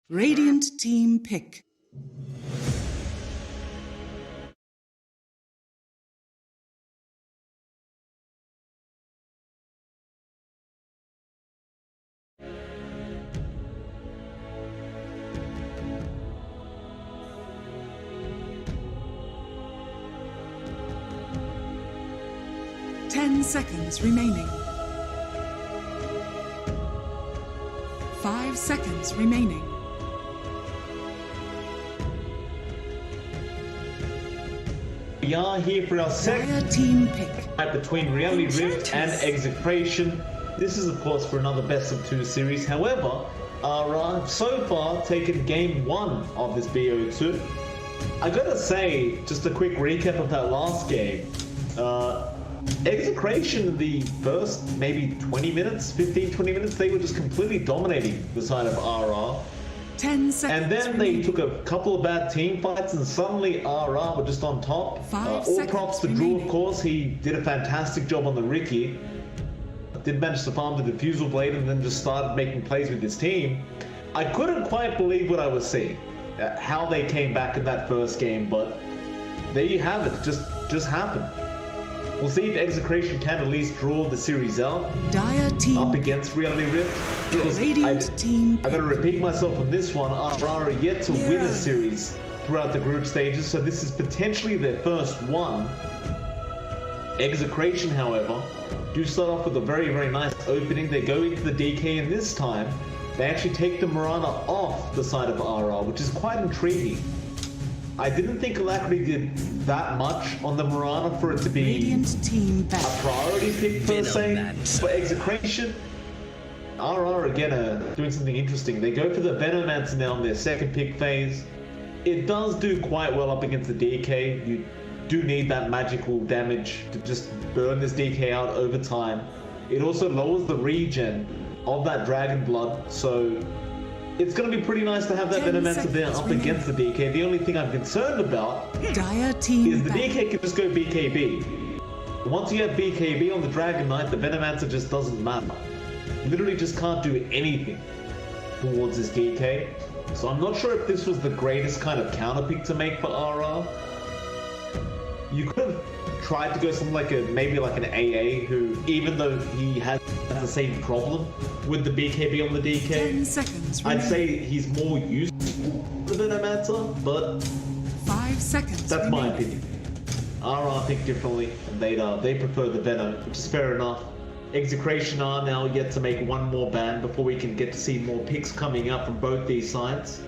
Radiant team pick. Ten seconds remaining. 5 seconds remaining. We are here for our second team pick fight between Reality Rift and EXECRATION. This is of course for another best of 2 series. However, I've so far taken game 1 of this BO2. I gotta say, just a quick recap of that last game. EXECRATION, the first maybe 20 minutes, 15-20 minutes, they were just completely dominating the side of RR. 10 seconds. And then they took a couple of bad team fights and suddenly RR were just on top. All props to Drew, of course. He did a fantastic job on the Ricky. Did manage to farm the Diffusal Blade and then just started making plays with his team. I couldn't quite believe what I was seeing. How they came back in that first game, but there you have it. Just happened. We'll see if EXECRATION can at least draw the series out up against Reality Rift. Because I gotta repeat myself on this one. RR are yet to win a series throughout the group stages, so this is potentially their first one. EXECRATION, however, do start off with a very, very nice opening. They go into the DK, and this time they actually take the Mirana off the side of RR, which is quite intriguing. I didn't think Alacrity did that much on the Mirana for it to be a priority pick per se. For EXECRATION, RR again doing something interesting. They go for the Venomancer now in their second pick phase. It does do quite well up against the DK. You do need that magical damage to just burn this DK out over time. It also lowers the regen of that Dragon Blood, so it's going to be pretty nice to have that Venomancer there up against the DK. The only thing I'm concerned about is the DK can just go BKB. Once you have BKB on the Dragon Knight, the Venomancer just doesn't matter. Literally just can't do anything towards this DK. So I'm not sure if this was the greatest kind of counter pick to make for RR. You could have tried to go something like maybe like an AA who, even though he has the same problem with the BKB on the DK, 10 seconds I'd say he's more useful than a Venomancer, but 5 seconds that's my opinion. RR think differently, and they prefer the Venom, which is fair enough. EXECRATION are now yet to make one more ban before we can get to see more picks coming up from both these sides.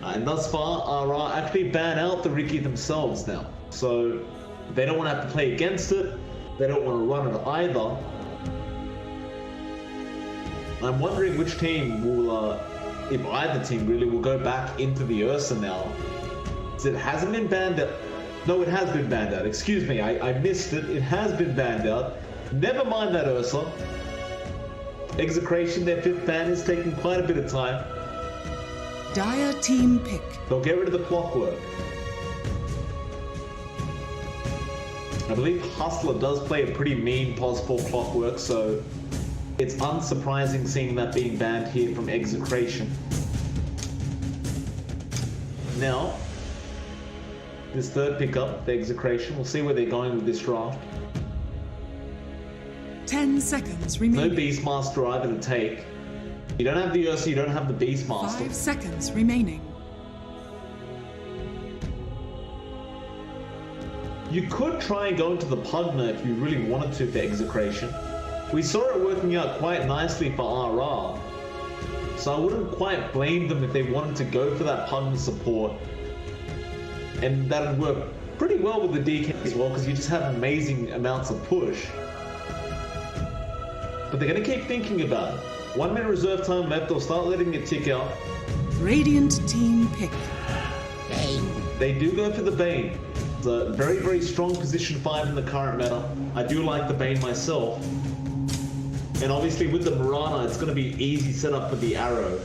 And thus far, RR actually ban out the Ricky themselves now. So they don't want to have to play against it. They don't want to run it either. I'm wondering which team will, if either team really, will go back into the Ursa now. It hasn't been banned out. No, it has been banned out. Excuse me, I missed it. It has been banned out. Never mind that Ursa. EXECRATION, their 5th ban, is taking quite a bit of time. Dire team pick. They'll get rid of the Clockwork. I believe Hustler does play a pretty mean pos-4 Clockwork, so it's unsurprising seeing that being banned here from EXECRATION. Now, this third pickup, the EXECRATION, we'll see where they're going with this draft. 10 seconds remaining. No Beastmaster either to take. You don't have the Ursa, you don't have the Beastmaster. 5 seconds remaining. You could try and go into the Pugna if you really wanted to for EXECRATION. We saw it working out quite nicely for RR. So I wouldn't quite blame them if they wanted to go for that Pugna support. And that would work pretty well with the DK as well, because you just have amazing amounts of push. But they're going to keep thinking about it. 1 minute reserve time left, they'll start letting it tick out. Radiant team pick. They do go for the Bane. It's a very, very strong position 5 in the current meta. I do like the Bane myself. And obviously with the Mirana, it's going to be easy setup for the Arrow.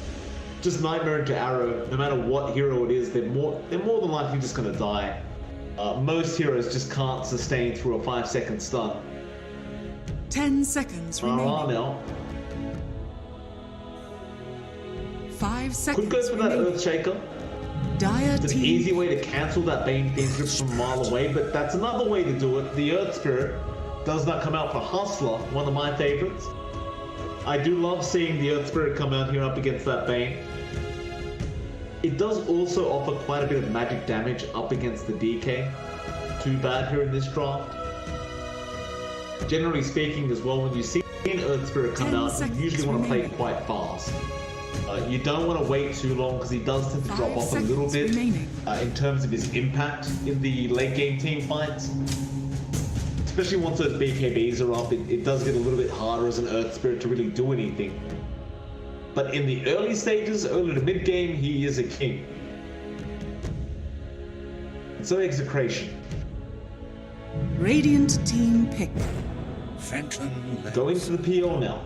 Just Nightmare into Arrow, no matter what hero it is, they're more than likely just going to die. Most heroes just can't sustain through a 5-second stun. 10 seconds remaining. RR now. 5 Could seconds go for that remaining. Earthshaker. Dire It's an team easy way to cancel that Bane Theme Grip from a mile away, but that's another way to do it. The Earth Spirit does not come out for Hustler, one of my favorites. I do love seeing the Earth Spirit come out here up against that Bane. It does also offer quite a bit of magic damage up against the DK. Too bad here in this draft. Generally speaking as well, when you see an Earth Spirit come 10 out, you seconds usually want to play remaining. quite fast. You don't want to wait too long because he does tend to 5 drop off a little seconds bit remaining. in terms of his impact in the late game team fights. Especially once those BKBs are up, it does get a little bit harder as an Earth Spirit to really do anything. But in the early stages, early to mid game, he is a king. And so Execration. Radiant team pick. Phantom Going to the PL now.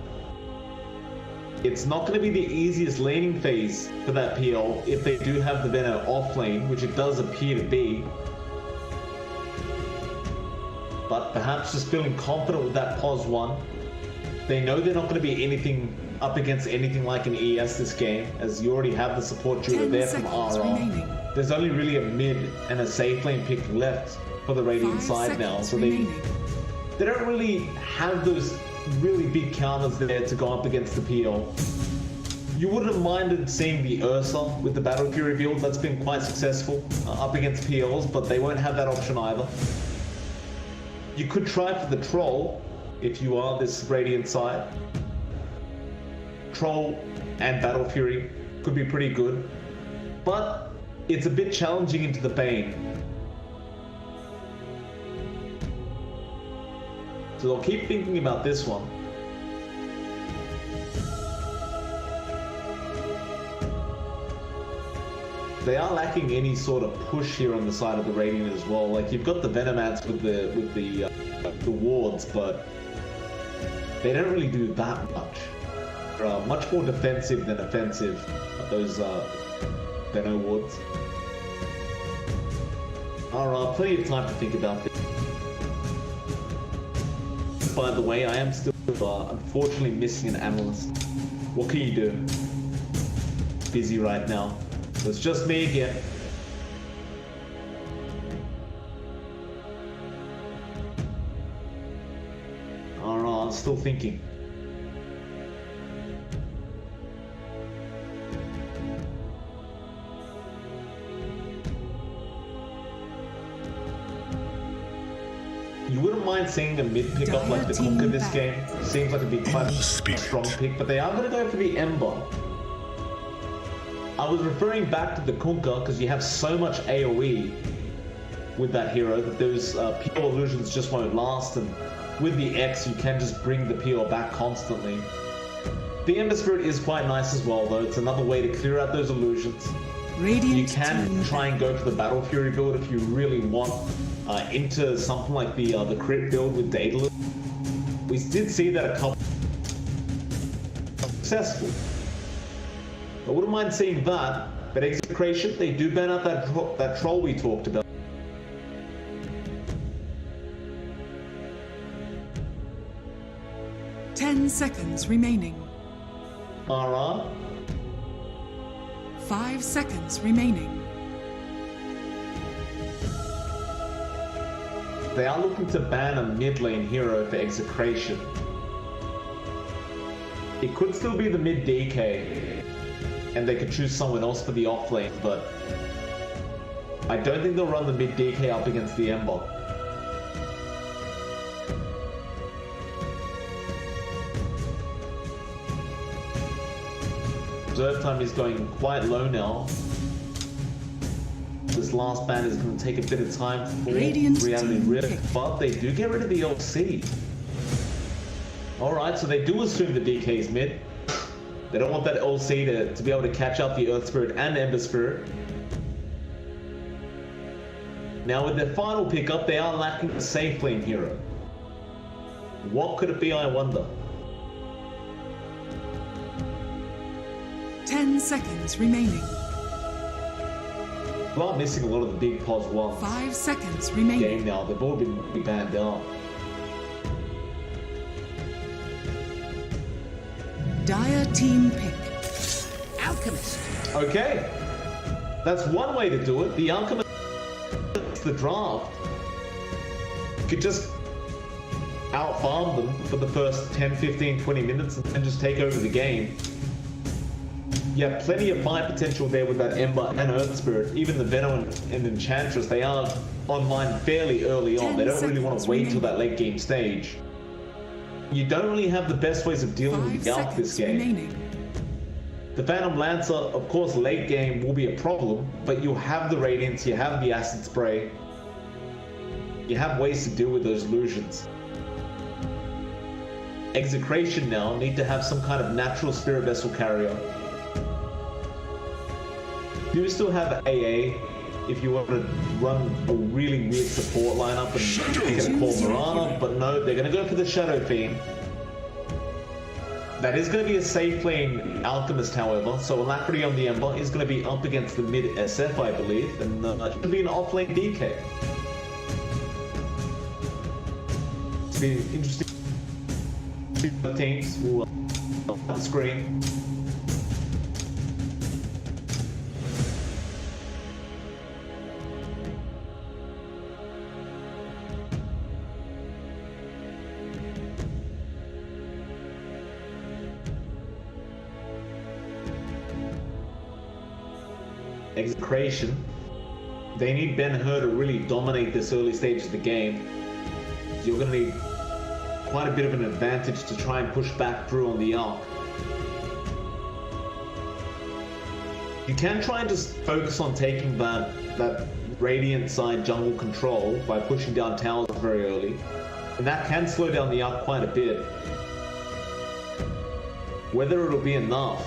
It's not going to be the easiest laning phase for that PL if they do have the Venom off lane, which it does appear to be. But perhaps just feeling confident with that pos 1. They know they're not going to be anything up against anything like an ES this game, as you already have the support duo 10 there from seconds RR. remaining. There's only really a mid and a safe lane pick left for the Radiant 5 side now, seconds so remaining. they don't really have those really big counters there to go up against the PL. You wouldn't have minded seeing the Ursa with the Battle Fury build. That's been quite successful up against PLs, but they won't have that option either. You could try for the Troll if you are this Radiant side. Troll and Battle Fury could be pretty good, but it's a bit challenging into the Bane. So they'll keep thinking about this one. They are lacking any sort of push here on the side of the Radiant as well. Like, you've got the Venomats with the wards, but they don't really do that much. They're much more defensive than offensive, those Venom wards. Alright, plenty of time to think about this. By the way, I am still unfortunately missing an analyst. What can you do? Busy right now. So it's just me again. Alright, I'm still thinking. You wouldn't mind seeing a mid pick up like the Kunkka this game. Seems like it'd be quite a strong pick, but they are going to go for the Ember. I was referring back to the Kunkka because you have so much AoE with that hero that those PL illusions just won't last, and with the X you can just bring the PL back constantly. The Ember Spirit is quite nice as well though. It's another way to clear out those illusions. Radiant You can team try and go for the Battle Fury build if you really want into something like the crit build with Daedalus. We did see that a couple successful. I wouldn't mind seeing that, but Execration, they do ban out that troll we talked about. Ten seconds remaining. Alright. 5 seconds remaining. They are looking to ban a mid lane hero for Execration. It could still be the mid DK, and they could choose someone else for the off lane, but I don't think they'll run the mid DK up against the Ember. Reserve time is going quite low now. This last ban is going to take a bit of time for Radiant Reality team Rift, pick. but they do get rid of the LC. Alright, so they do assume the DK's mid. They don't want that LC to be able to catch up the Earth Spirit and Ember Spirit. Now with their final pickup, they are lacking a safe lane hero. What could it be, I wonder? 10 seconds remaining. We are missing a lot of the big pos 1s 5 seconds remaining. game now. They've all been banned out. Dire team pick. Alchemist. Okay. That's one way to do it. The Alchemist, the draft, could just out-farm them for the first 10, 15, 20 minutes and just take over the game. You have plenty of fight potential there with that Ember and Earth Spirit. Even the Venom and Enchantress, they are online fairly early on. They don't really want to wait till that late game stage. You don't really have the best ways of dealing with the Alch this game. The Phantom Lancer, of course, late game will be a problem, but you have the Radiance, you have the Acid Spray. You have ways to deal with those illusions. Execration now need to have some kind of natural Spirit Vessel carrier. You still have AA if you want to run a really weird support lineup and you're going to call Mirana, but no, they're going to go for the Shadow Fiend. That is going to be a safe lane Alchemist, however, so Alacrity on the Ember is going to be up against the mid SF, I believe, and it's going to be an off-lane DK. It's been interesting. Teams will on the screen. Execration. They need Ben-Hur to really dominate this early stage of the game. So you're going to need quite a bit of an advantage to try and push back through on the arc. You can try and just focus on taking that Radiant side jungle control by pushing down towers very early, and that can slow down the arc quite a bit. Whether it'll be enough,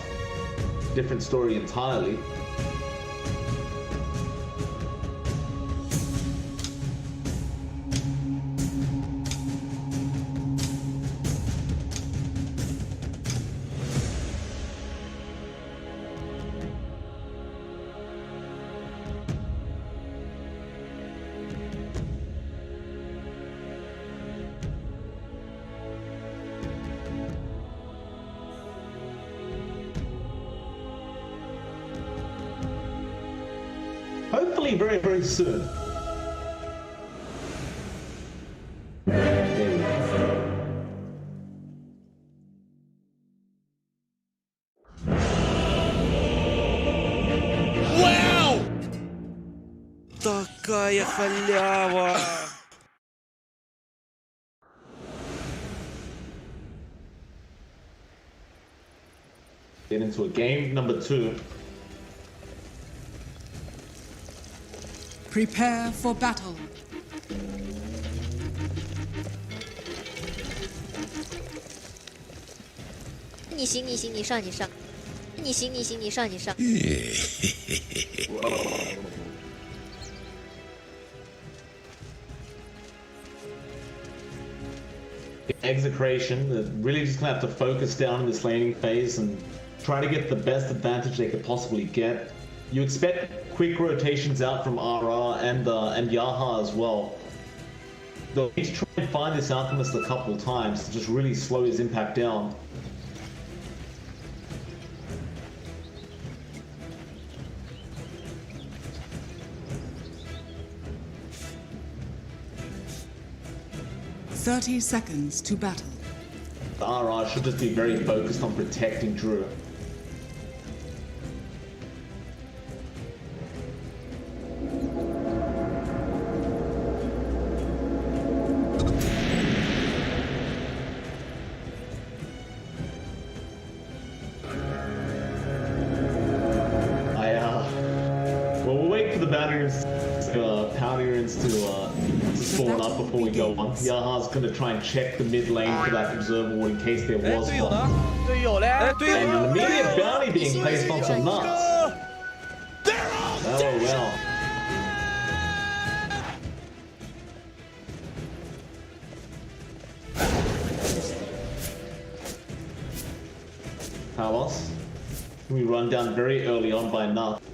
different story entirely. Hopefully very, very soon. There we go. Вау! Такая халява! Get into a game number 2. Prepare for battle.你行，你行，你上，你上。你行，你行，你上，你上。 Execration, they're really just gonna have to focus down in this laning phase and try to get the best advantage they could possibly get. You expect quick rotations out from RR and Yaha as well. They'll need to try and find this Alchemist a couple times to just really slow his impact down. "30 seconds to battle." The RR should just be very focused on protecting Drew. To spawn up before we go on. Yaha's gonna try and check the mid lane for that observable in case there was one. And an immediate bounty being placed on some nuts. Oh well. Carlos, we run down very early on by nuts.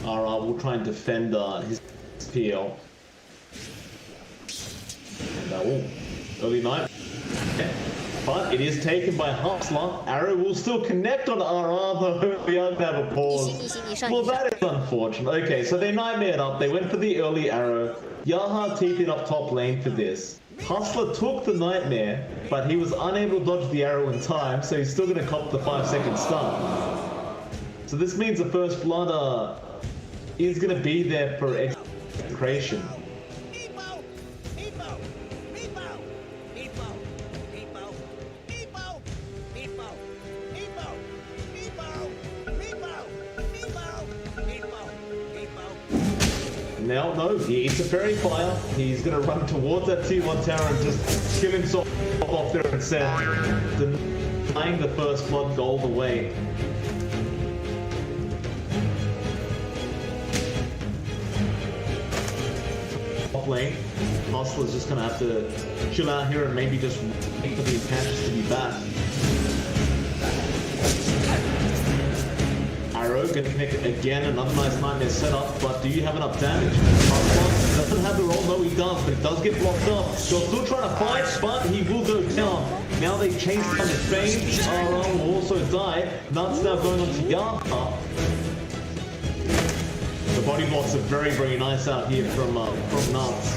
RR will try and defend his PL. Early night. But it is taken by Hustler. Arrow will still connect on RR, though we are gonna have a pause. Well, that is unfortunate. Okay, so they nightmared up. They went for the early arrow. Yaha TP'd up top lane for this. Hustler took the nightmare, but he was unable to dodge the arrow in time, so he's still gonna cop the 5-second stun. So this means the first blood is gonna be there for execration. Now, no, he eats a fairy fire. He's gonna run towards that T1 tower and just kill himself off there instead, denying the first blood gold away. Top lane, Hustler's just gonna have to chill out here and maybe just wait for the catches to be back. Arrow gonna connect again, another nice nightmare setup, but do you have enough damage? Hustler doesn't have the roll, no he does, but it does get blocked up. They're still trying to fight, but he will go down. Now they've chased down his Fane, RR will also die. Nuts now going on to Yaha. The body blocks are very, very nice out here from Nuts.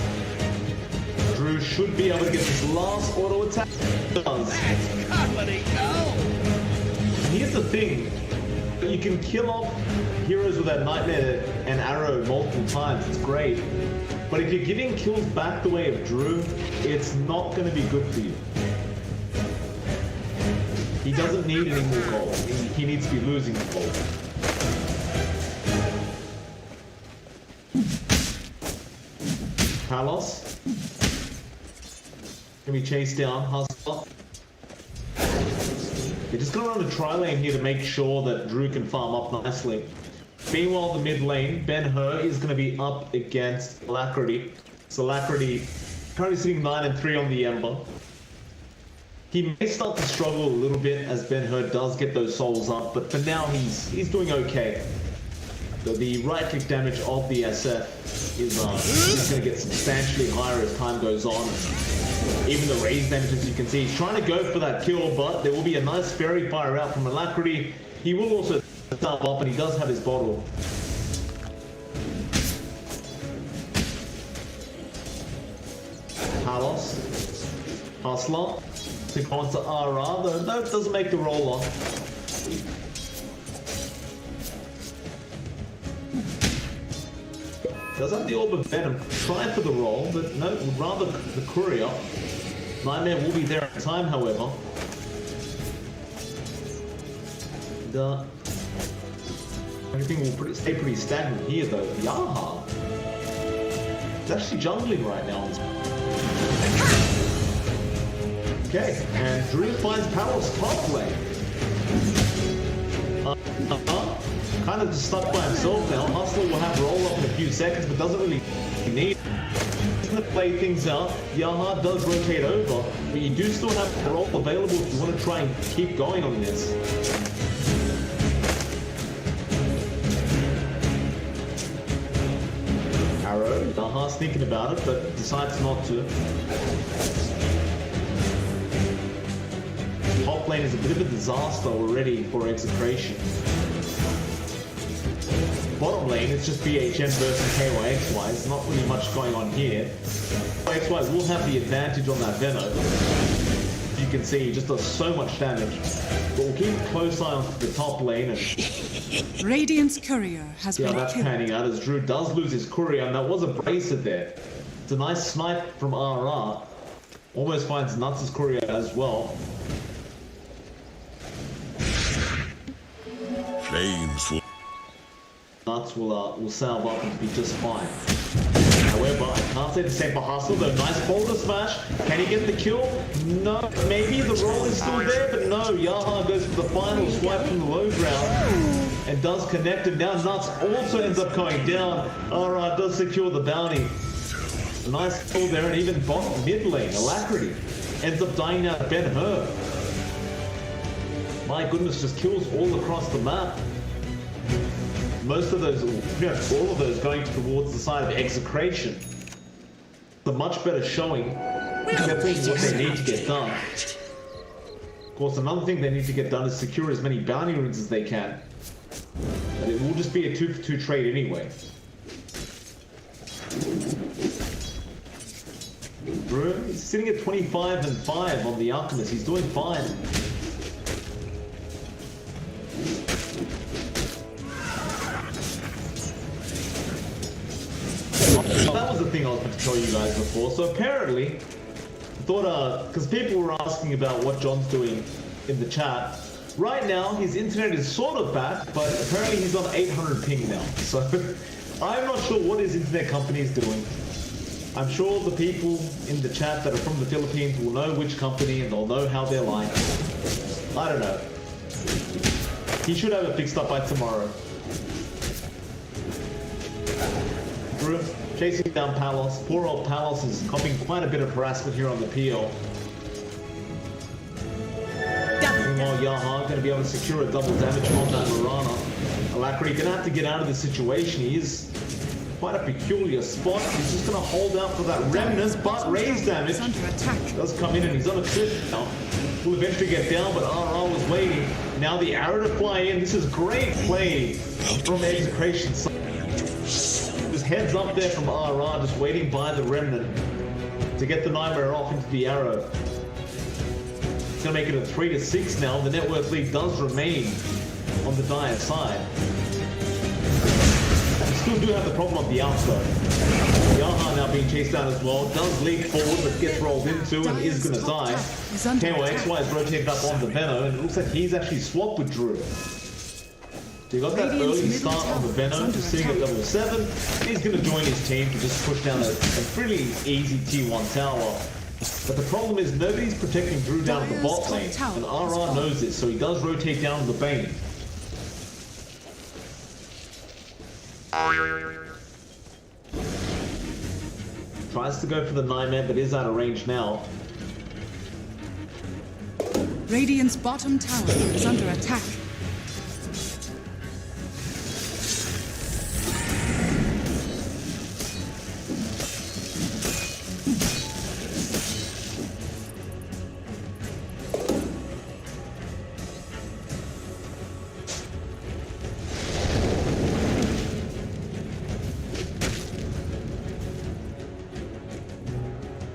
Drew should be able to get this last auto attack. He does. Here's the thing. You can kill off heroes with that nightmare and arrow multiple times, it's great. But if you're getting kills back the way of Drew, it's not going to be good for you. He doesn't need any more gold. He needs to be losing the gold. Palos can be chased down. Hustler. They're just going to run a tri-lane here to make sure that Drew can farm up nicely. Meanwhile, the mid lane, Ben-Hur is going to be up against Alacrity. So Alacrity currently sitting 9-3 on the Ember. He may start to struggle a little bit as Ben-Hur does get those souls up, but for now he's doing okay. The right-click damage of the SF is going to get substantially higher as time goes on. Even the raise damage, as you can see, he's trying to go for that kill, but there will be a nice fairy fire out from Alacrity. He will also start up, and he does have his bottle. Palos, Hustler, to go on to RR, though no, it doesn't make the roll off. Does have the Orb of Venom, trying for the roll, but no, would rather the Courier. Nightmare will be there in time, however. Everything will stay pretty stagnant here, though. Yaha! It's actually jungling right now. Okay, and Drew finds Palos top lane. Kind of just stuck by himself now. Hustler will have roll up in a few seconds, but doesn't really need it. He's going to play things out. Yaha does rotate over, but you do still have roll available if you want to try and keep going on this. Arrow, Yaha's thinking about it, but decides not to. Top lane is a bit of a disaster already for Execration. Bottom lane, it's just BHM versus KYXY. There's not really much going on here. KYXY will have the advantage on that Venom. You can see he just does so much damage. But we'll keep a close eye on the top lane. And Radiant's courier has been that's killed. panning out as Drew does lose his courier, and that was a bracer there. It's a nice snipe from RR. Almost finds Nuts' courier as well. Flames will... Nuts will salve up and be just fine. However, I can't say the same for Hustle, though. Nice boulder smash. Can he get the kill? No. Maybe the roll is still there, but no. Yaha goes for the final swipe from the low ground and does connect him down. Nuts also ends up going down. RR does secure the bounty. A nice kill there, and even bot mid lane, Alacrity, ends up dying now to Ben-Hur. My goodness, just kills all across the map. Most of those, all of those going towards the side of Execration. It's a much better showing definitely what they need to get done. Of course, another thing they need to get done is secure as many bounty runes as they can. But it will just be a 2-for-2 trade anyway. Bro, he's sitting at 25 and 5 on the Alchemist. He's doing fine. That was the thing I was going to tell you guys before. So apparently, I thought, because people were asking about what John's doing in the chat. Right now, his internet is sort of back, but apparently he's on 800 ping now. So I'm not sure what his internet company is doing. I'm sure the people in the chat that are from the Philippines will know which company and they'll know how they're like. I don't know. He should have it fixed up by tomorrow. Drew, chasing down Palos. Poor old Palos is copying quite a bit of harassment here on the PL. Meanwhile, Yaha going to be able to secure a double damage on that Marana. Alacrity going to have to get out of this situation. He is quite a peculiar spot. He's just going to hold out for that remnant, but raise damage does come in and he's on a cliff now. Will eventually get down, but RR was waiting. Now the arrow to fly in. This is great play from Execration. Just heads up there from RR, just waiting by the remnant to get the Nightmare off into the arrow. It's going to make it a 3-6 now. The net worth lead does remain on the Dire side. Still do have the problem of the outside. Yaha now being chased down as well. Does leap forward but gets rolled into and is going to die. KOXY is rotated up on the Venom and it looks like he's actually swapped with Drew. So you got that early start on the Venom, just sitting at level 7. He's going to join his team to just push down a pretty easy T1 tower. But the problem is nobody's protecting Drew down at the bot lane. And RR knows this, so he does rotate down the Bane. Tries to go for the Nightmare, but is out of range now. Radiant's bottom tower is under attack.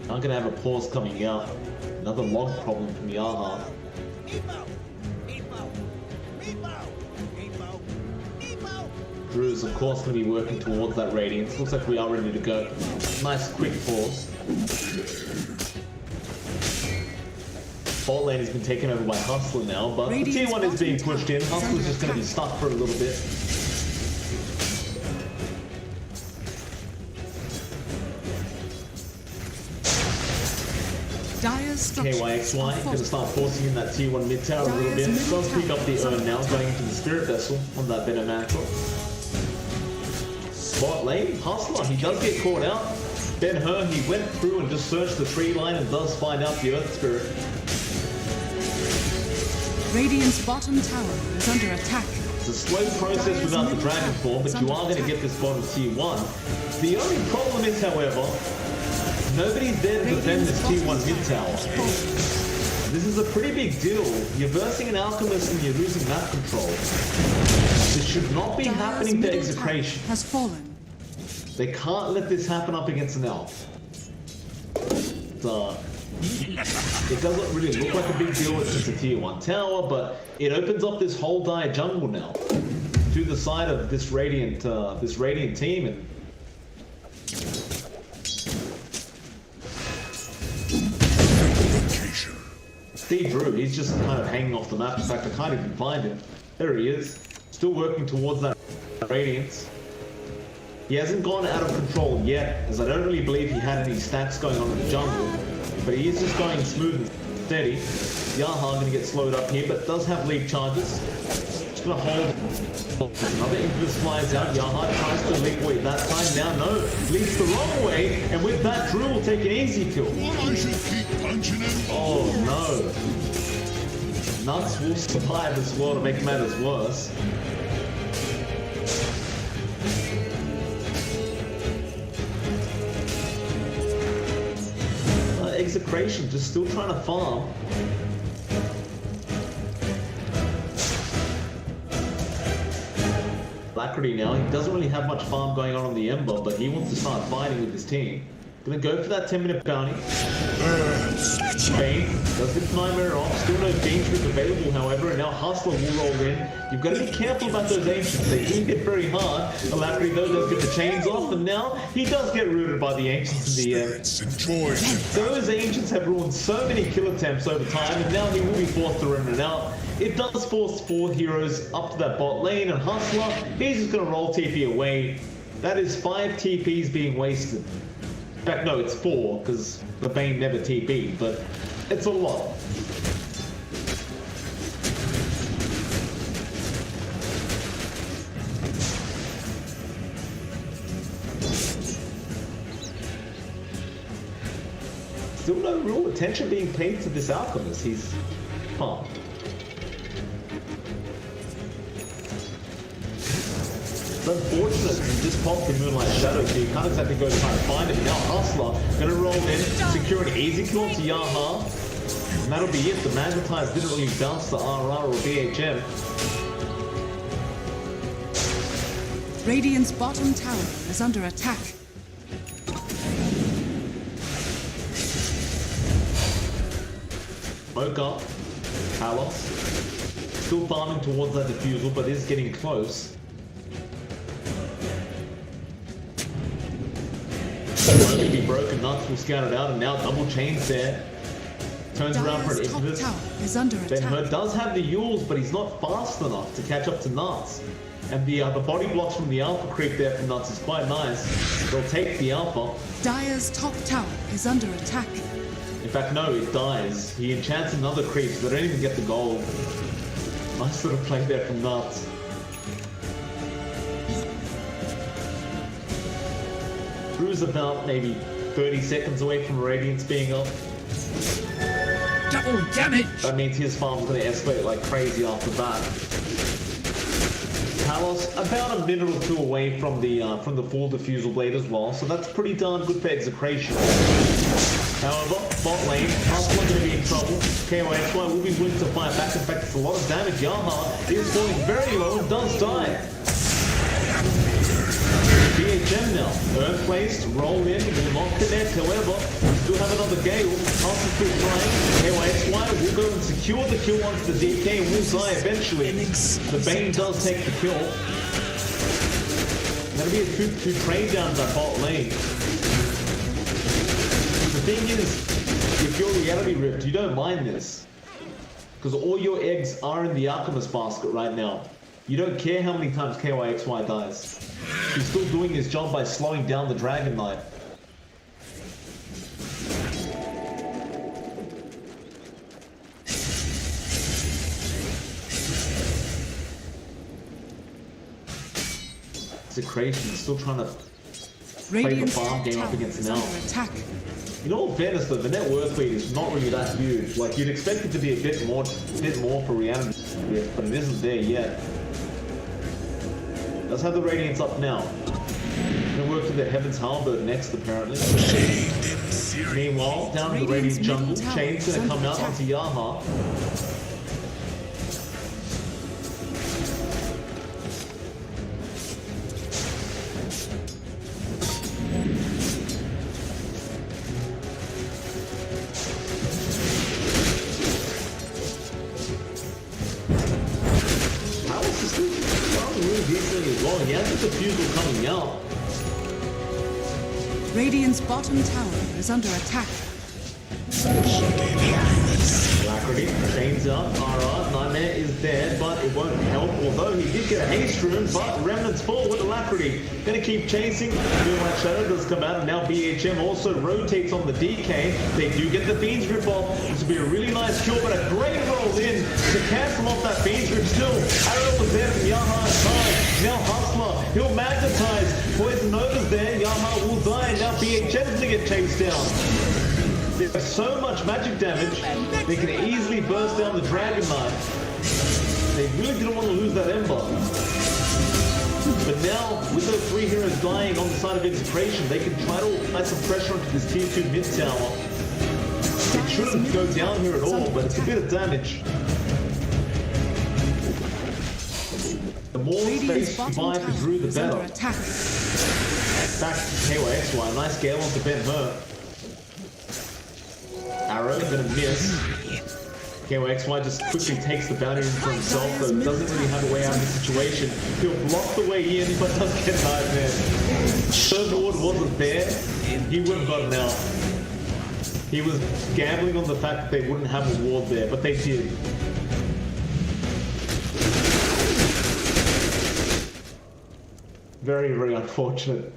I'm gonna have a pause coming out. Another log problem from Yaha. Drew's of course gonna be working towards that Radiance. Looks like we are ready to go. Nice quick pause. Bot lane has been taken over by Hustler now, but the T1 is being pushed in. Hustler's just gonna be stuck for a little bit. KYXY going to start forcing in that T1 mid tower a little bit. Does pick up the urn now, going into the Spirit Vessel on that Venom Mantle. Bot lane, Hustler, he does get caught out. Ben-Hur, he went through and just searched the tree line and does find out the Earth Spirit. Radiant's bottom tower is under attack. It's a slow process without the Dragon Form, but you are going to get this bottom T1. The only problem is, however, nobody's there to defend this T1 mid tower. This is a pretty big deal. You're versing an Alchemist and you're losing map control. This should not be happening to Execration. Has fallen. They can't let this happen up against an Elf. It doesn't really look like a big deal. It's just a tier 1 tower, but it opens up this whole Dire jungle now to the side of this Radiant team. And see Drew, he's just kind of hanging off the map. In fact, I can't even find him. There he is. Still working towards that Radiance. He hasn't gone out of control yet, as I don't really believe he had any stats going on in the jungle. But he is just going smooth and steady. Yaha going to get slowed up here, but does have leap charges. Just going to hold. Another Infamous flies out. Yaha tries to leap away that time. Now, no. Leaps the wrong way, and with that, Drew will take an easy kill. Oh, no. Nuts will survive as well to make matters worse. EXECRATION just still trying to farm. Alacrity now, he doesn't really have much farm going on the Ember, but he wants to start fighting with his team. Gonna go for that 10-minute bounty. Bane does get Nightmare off. Still no Dangerous available, however, and now Hustler will roll in. You've got to be careful about those Ancients. They do hit very hard. Alacrity, though, does get the chains off, and now he does get rooted by the Ancients in the end. Those Ancients have ruined so many kill attempts over time, and now he will be forced to run it out. It does force 4 heroes up to that bot lane, and Hustler, he's just going to roll TP away. That is 5 TPs being wasted. In fact, no, it's 4, because the Bane never TP'd, but it's a lot. Still no real attention being paid to this Alchemist. He's pumped. It's unfortunate he just popped the Moonlight Shadow, so you can't exactly go try to find him. Now Hustler gonna roll in, secure an easy kill to Yaha. And that'll be it. The Magnetize didn't really bounce to RR or BHM. Radiant's bottom tower is under attack. Smoke up. Palos. Still farming towards that defusal, but is getting close. Won't be broken, Nuts will scout it out, and now double chains there. Turns around for an Infamous. Ben Hur does have the Yules, but he's not fast enough to catch up to Nuts. And the body blocks from the Alpha creep there from Nuts is quite nice. They'll take the Alpha. Dire's top tower is under attack. In fact, no, it dies. He enchants another creep, so they don't even get the gold. Nice little play there from Nuts. Drew's about maybe 30 seconds away from Radiance being up. Double damage! That means his farm's going to escalate like crazy after that. Palos about a minute or 2 away from the full Diffusal Blade as well, so that's pretty darn good for EXECRATION. However, bot lane, Hustler going to be in trouble. KOXY will be willing to fight back. In fact, it's a lot of damage. Yaha is falling very low and does die. BHM now. Earth placed, roll in, will not connect, however, we still have another Gale. Hustler still trying. KOXY will go and secure the kill onto the DK and will die eventually. The Bane does take the kill. That'll be a 2-2 trade down that bot lane. The thing is, if you're Reality Rift, you don't mind this. Because all your eggs are in the Alchemist basket right now. You don't care how many times KYXY dies. He's still doing his job by slowing down the Dragon Knight. EXECRATION is still trying to play the farm game up against Nell. In all fairness though, the net worth lead is not really that huge. Like, you'd expect it to be a bit more for Reality, but it isn't there yet. Let's have the Radiance up now. Gonna work to the Heaven's Halberd next, apparently. Meanwhile, down in the Radiant jungle, Chain's gonna come out onto Yaha. He has the Diffusal coming out. Radiant's bottom tower is under attack. Alacrity, chains up, RR, Nightmare is dead, but it won't help, although he did get a haste rune, but Remnants fall with Alacrity. Gonna keep chasing, Moonlight Shadow does come out, and now BHM also rotates on the DK. They do get the Fiend's Grip off. This will be a really nice kill, but a great roll in to cancel off that Fiend's Grip still. Arrow was there from Yaha's side. Now Hustler, he'll magnetize. Poison Nova's there, Yaha will die, and now BHM's gonna get chased down. There's so much magic damage, they can easily burst down the Dragon Knight. They really didn't want to lose that Ember. But now, with those 3 heroes dying on the side of EXECRATION, they can try to apply some pressure onto this tier 2 mid tower. It shouldn't go down here at all, but it's a bit of damage. The more space you buy for Drew, the better. Back to KOXY, nice gale onto Ben-Hur. Arrow, gonna miss. KOXY just quickly takes the bounty for himself, though doesn't really have a way out of the situation. He'll block the way in, but does get dive in. Third ward wasn't there, he would have gotten out. He was gambling on the fact that they wouldn't have a ward there, but they did. Very, very unfortunate.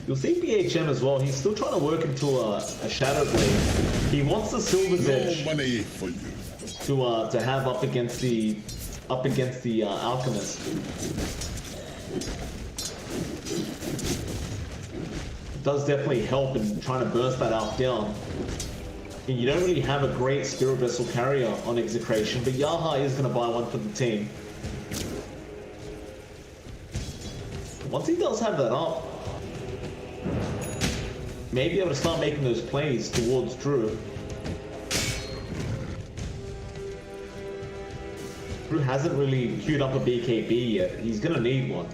You'll see BHM as well. He's still trying to work into a Shadow Blade. He wants the Silver's Edge to have up against the Alchemist. It does definitely help in trying to burst that Alch down. And you don't really have a great Spirit Vessel carrier on Execration, but Yaha is going to buy one for the team. Once he does have that up, may be able to start making those plays towards Drew. Drew hasn't really queued up a BKB yet. He's gonna need one.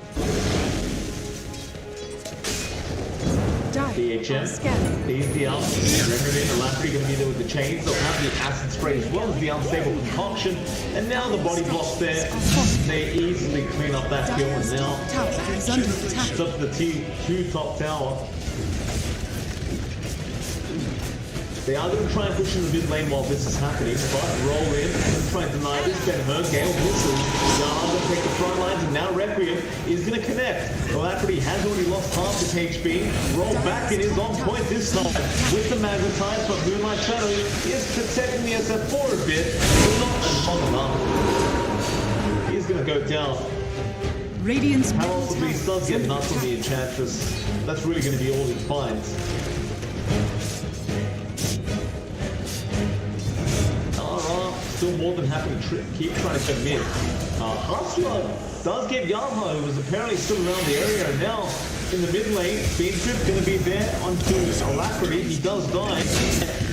BHM, he's the out. Remember, the last three gonna be there with the chains. They'll have the acid spray as well as the unstable concoction. And now the body block's there. They easily clean up that kill, and now it's up to the T2 top tower. They are going to try and push in the mid lane while this is happening, but roll in and try and deny this. Ben-Hur, Gale misses. Yaha going to take the front lines, and now Requiem is going to connect. Alacrity has already lost half his HP. Roll back, it is on point this time with the Magnetite, but Moonlight Shadow is protecting the SF4 a bit, but not long enough. He's going to go down. Radiant's Harold the Beast does get nuts on the Enchantress. That's really going to be all he finds. Still more than happy to keep trying to commit. Hustler does get Yaha, who was apparently still around the area, and now in the mid lane, Speed Trip going to be there onto Alacrity. He does die,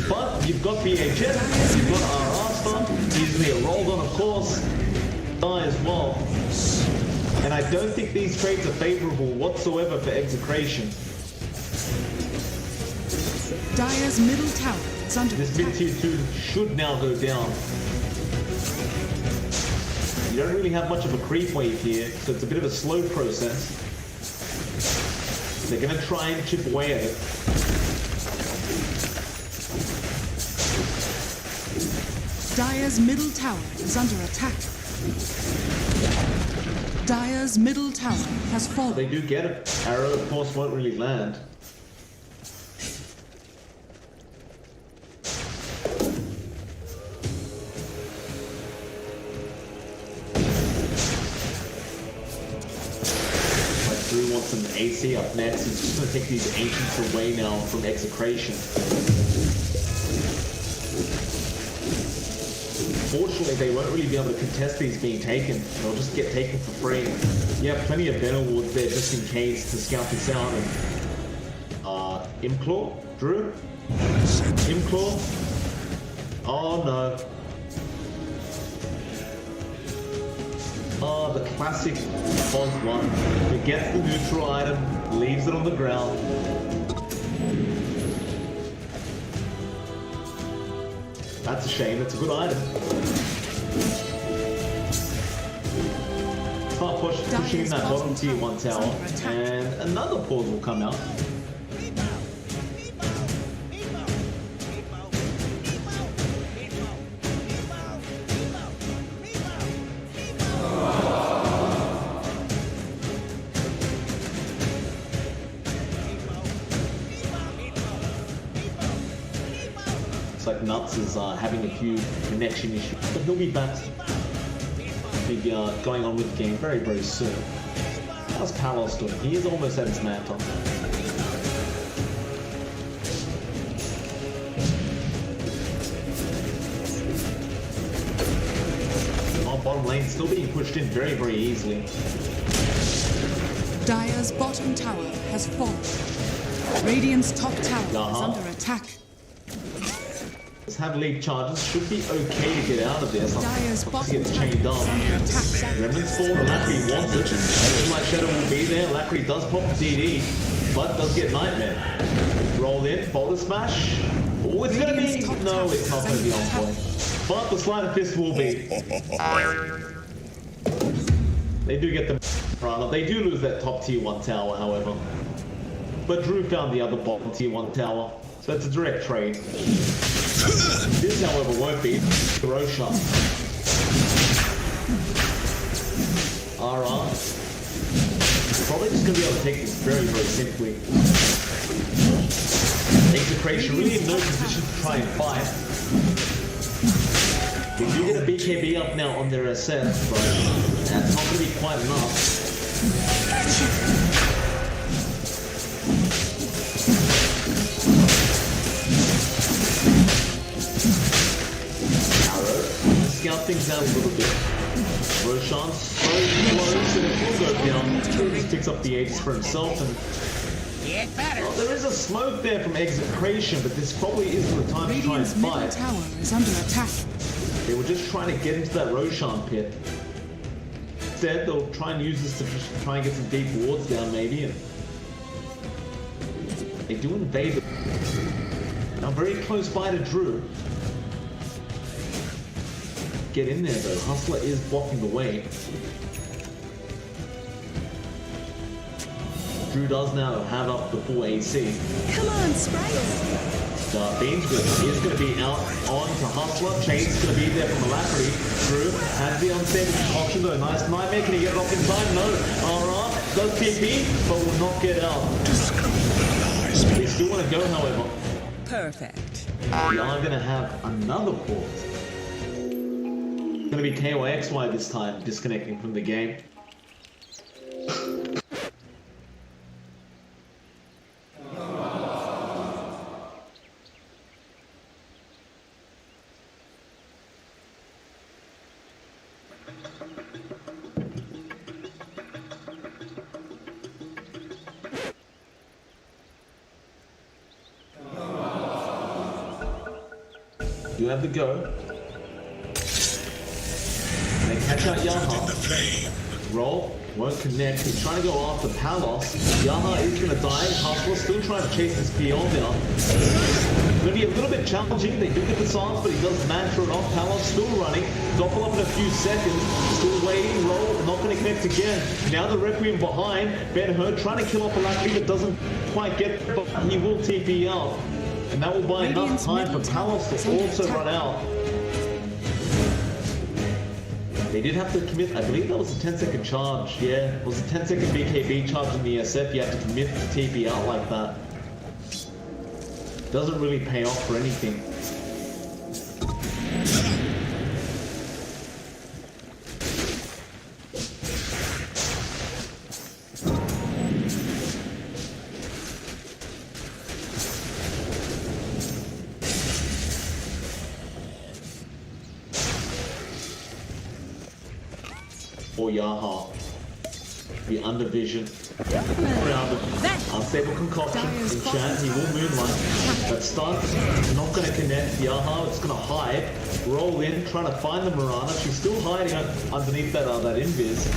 but you've got BHS, you've got Arasta, he's going to get rolled on, of course, die as well. And I don't think these trades are favorable whatsoever for Execration. Dire's middle tower is under This mid tier 2 should now go down. You don't really have much of a creep wave here, so it's a bit of a slow process. They're going to try and chip away at it. Dire's middle tower is under attack. Dire's middle tower has fallen. They do get it. Arrow, of course, won't really land. Drew wants an AC up next. He's just going to take these Ancients away now from Execration. Fortunately, they won't really be able to contest these being taken. They'll just get taken for free. You have plenty of Venom Wards there just in case to scout this out. And, Imclaw? Drew? Imclaw? Oh no. Oh, the classic Boss one who gets the neutral item, leaves it on the ground. That's a shame, it's a good item. Start pushing in that bottom tier 1 tower, and another pause will come out. Looks like Nuts is having a few connection issues, but he'll be back. He'll be going on with the game very, very soon. How's Palos doing? He is almost at his manta. Our bottom lane still being pushed in very, very easily. Dire's bottom tower has fallen. Radiant's top tower is under attack. Let's have leap charges. Should be okay to get out of this. Dire's bottom Gets tower chained is up. under attack. Remnant's fall. Lackery wants it. Looks like Shadow will be there. Lackery does pop DD, but does get Nightmare. Roll in. Boulder smash. Oh, it's gonna be. No, it's not gonna be on point. But the Sleight of Fist will be. They do get the run. They do lose that top tier 1 tower, however. But Drew found the other bottom tier 1 tower, so it's a direct trade. This, however, won't be. Roshan. RR. Probably just going to be able to take this very, very simply. EXECRATION really in no position to try and fight. They do get a BKB up now on their SF, but that's not going to be quite enough. Scout things out a little bit. Roshan's so close and it will go down. He picks up the Aegis for himself and well, there is a smoke there from EXECRATION, but this probably isn't the time to try and Radiant's middle fight. tower is under attack. They were just trying to get into that Roshan pit. Instead, they'll try and use this to just try and get some deep wards down maybe. And they do invade the... Now very close by to Drew. Get in there though. Hustler is blocking the way. Drew does now have up the full AC. Come on, Sprites! Beans is going to be out on to Hustler. Chain's going to be there from Alacrity. Drew has the unstable option though. Nice Nightmare. Can he get it off in time? No. Alright. Does TP, but will not get out. They still want to go, however. Perfect. We are going to have another port. Going to be KOXY this time, disconnecting from the game. You have the go. They catch out Yaha. Roll, won't connect. He's trying to go after Palos. Yaha is going to die. Hustler still trying to chase this PL now. It's going to be a little bit challenging. They do get the silence, but he does mantra it off. Palos still running. Doppel up in a few seconds. Still waiting. Roll, not going to connect again. Now the Requiem behind. Ben-Hur trying to kill off Alacrity, but doesn't quite get it. But he will TP out. And that will buy enough time for Palos to also run out. They did have to commit, I believe that was a 10-second charge, yeah. It was a 10-second BKB charge in the SF, you have to commit to TP out like that. Doesn't really pay off for anything. For Yaha, the undervision, unstable concoction, enchant, he will moonlight, but stuns, not going to connect. Yaha, it's going to hide, roll in, trying to find the Mirana. She's still hiding underneath that invis,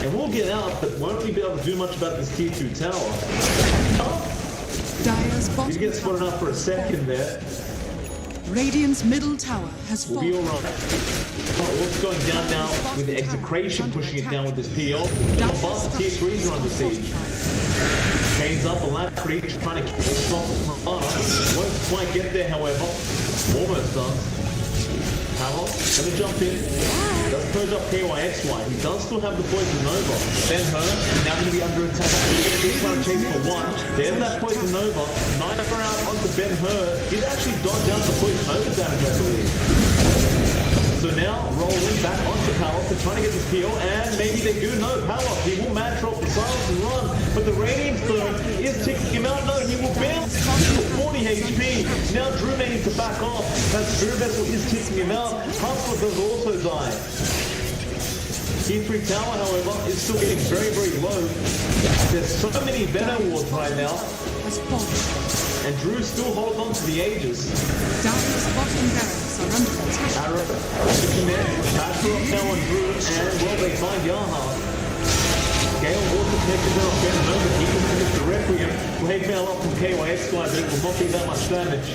and we'll get out, but won't we be able to do much about this tier 2 tower? He gets spotted up for a second there. Radiant's middle tower has We'll fallen. be alright. What's going down now with the EXECRATION pushing it down with this PO? Above the tier 3s are under siege. Chains up, Alacrity trying to keep the stop from Mirana. Won't quite get there, however. Almost does. Palos gonna jump in. Does purge up KYXY. He does still have the Poison Nova. Ben-Hur now going to be under attack. He's trying to chase for one. There's that Poison Nova. Nightmare out onto Ben-Hur. He'd actually dodged out the Poison Nova damage, I believe. So now rolling back onto Palos. They're trying to get this PO, and maybe they do know Palos. He will match drop the silence and run, but the Radiant Stone is ticking him out. No, he will bounce to 40 HP. Now Drew may need to back off. That Spirit Vessel is ticking him out. Hustler does also die. Tier 3 tower, however, is still getting very, very low. There's so many Venom wards right now. Has fallen. And Drew still holds on to the Aegis. Dire's bottom barracks are under attack. Arrow, the command, Bachelor up now on Drew, and well, they find Yaha. Gale also connected there on Ben Herman. He can finish the Requiem. Blade mail up from KYX guys, but it will not be that much damage.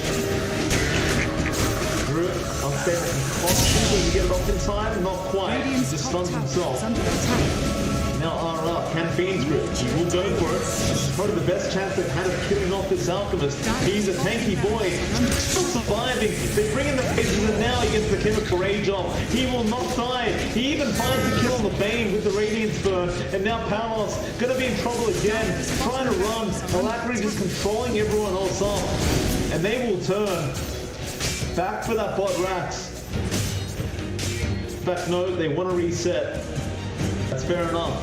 Drew, unstable, possible to get it off in time? Not quite. He Radiant's just top stuns tower himself. is under attack. Now RR can Fiend's Grip. He will go for it. This is probably the best chance they've had of killing off this Alchemist. He's a tanky boy. Still surviving. They bring in the phases and now he gets the Chemical Rage off. He will not die. He even finds the kill on the Bane with the Radiance Burn. And now Palos gonna be in trouble again. Trying to run. Alacrity just controlling everyone else up. And they will turn back for that bot Rax. In fact, no, they want to reset. That's fair enough.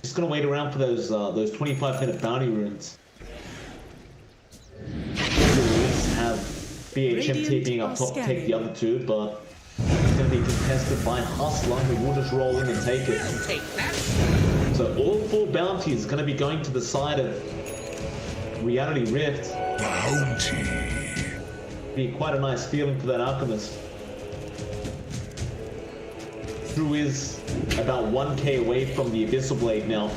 Just gonna wait around for those 25-minute bounty runes. Have BHMT being up top to take the other two, but it's gonna be contested by Hustler, who will just roll in and take it. So all 4 bounties are going to be going to the side of Reality Rift. Bounty. Be quite a nice feeling for that Alchemist. Drew is about 1k away from the Abyssal Blade now.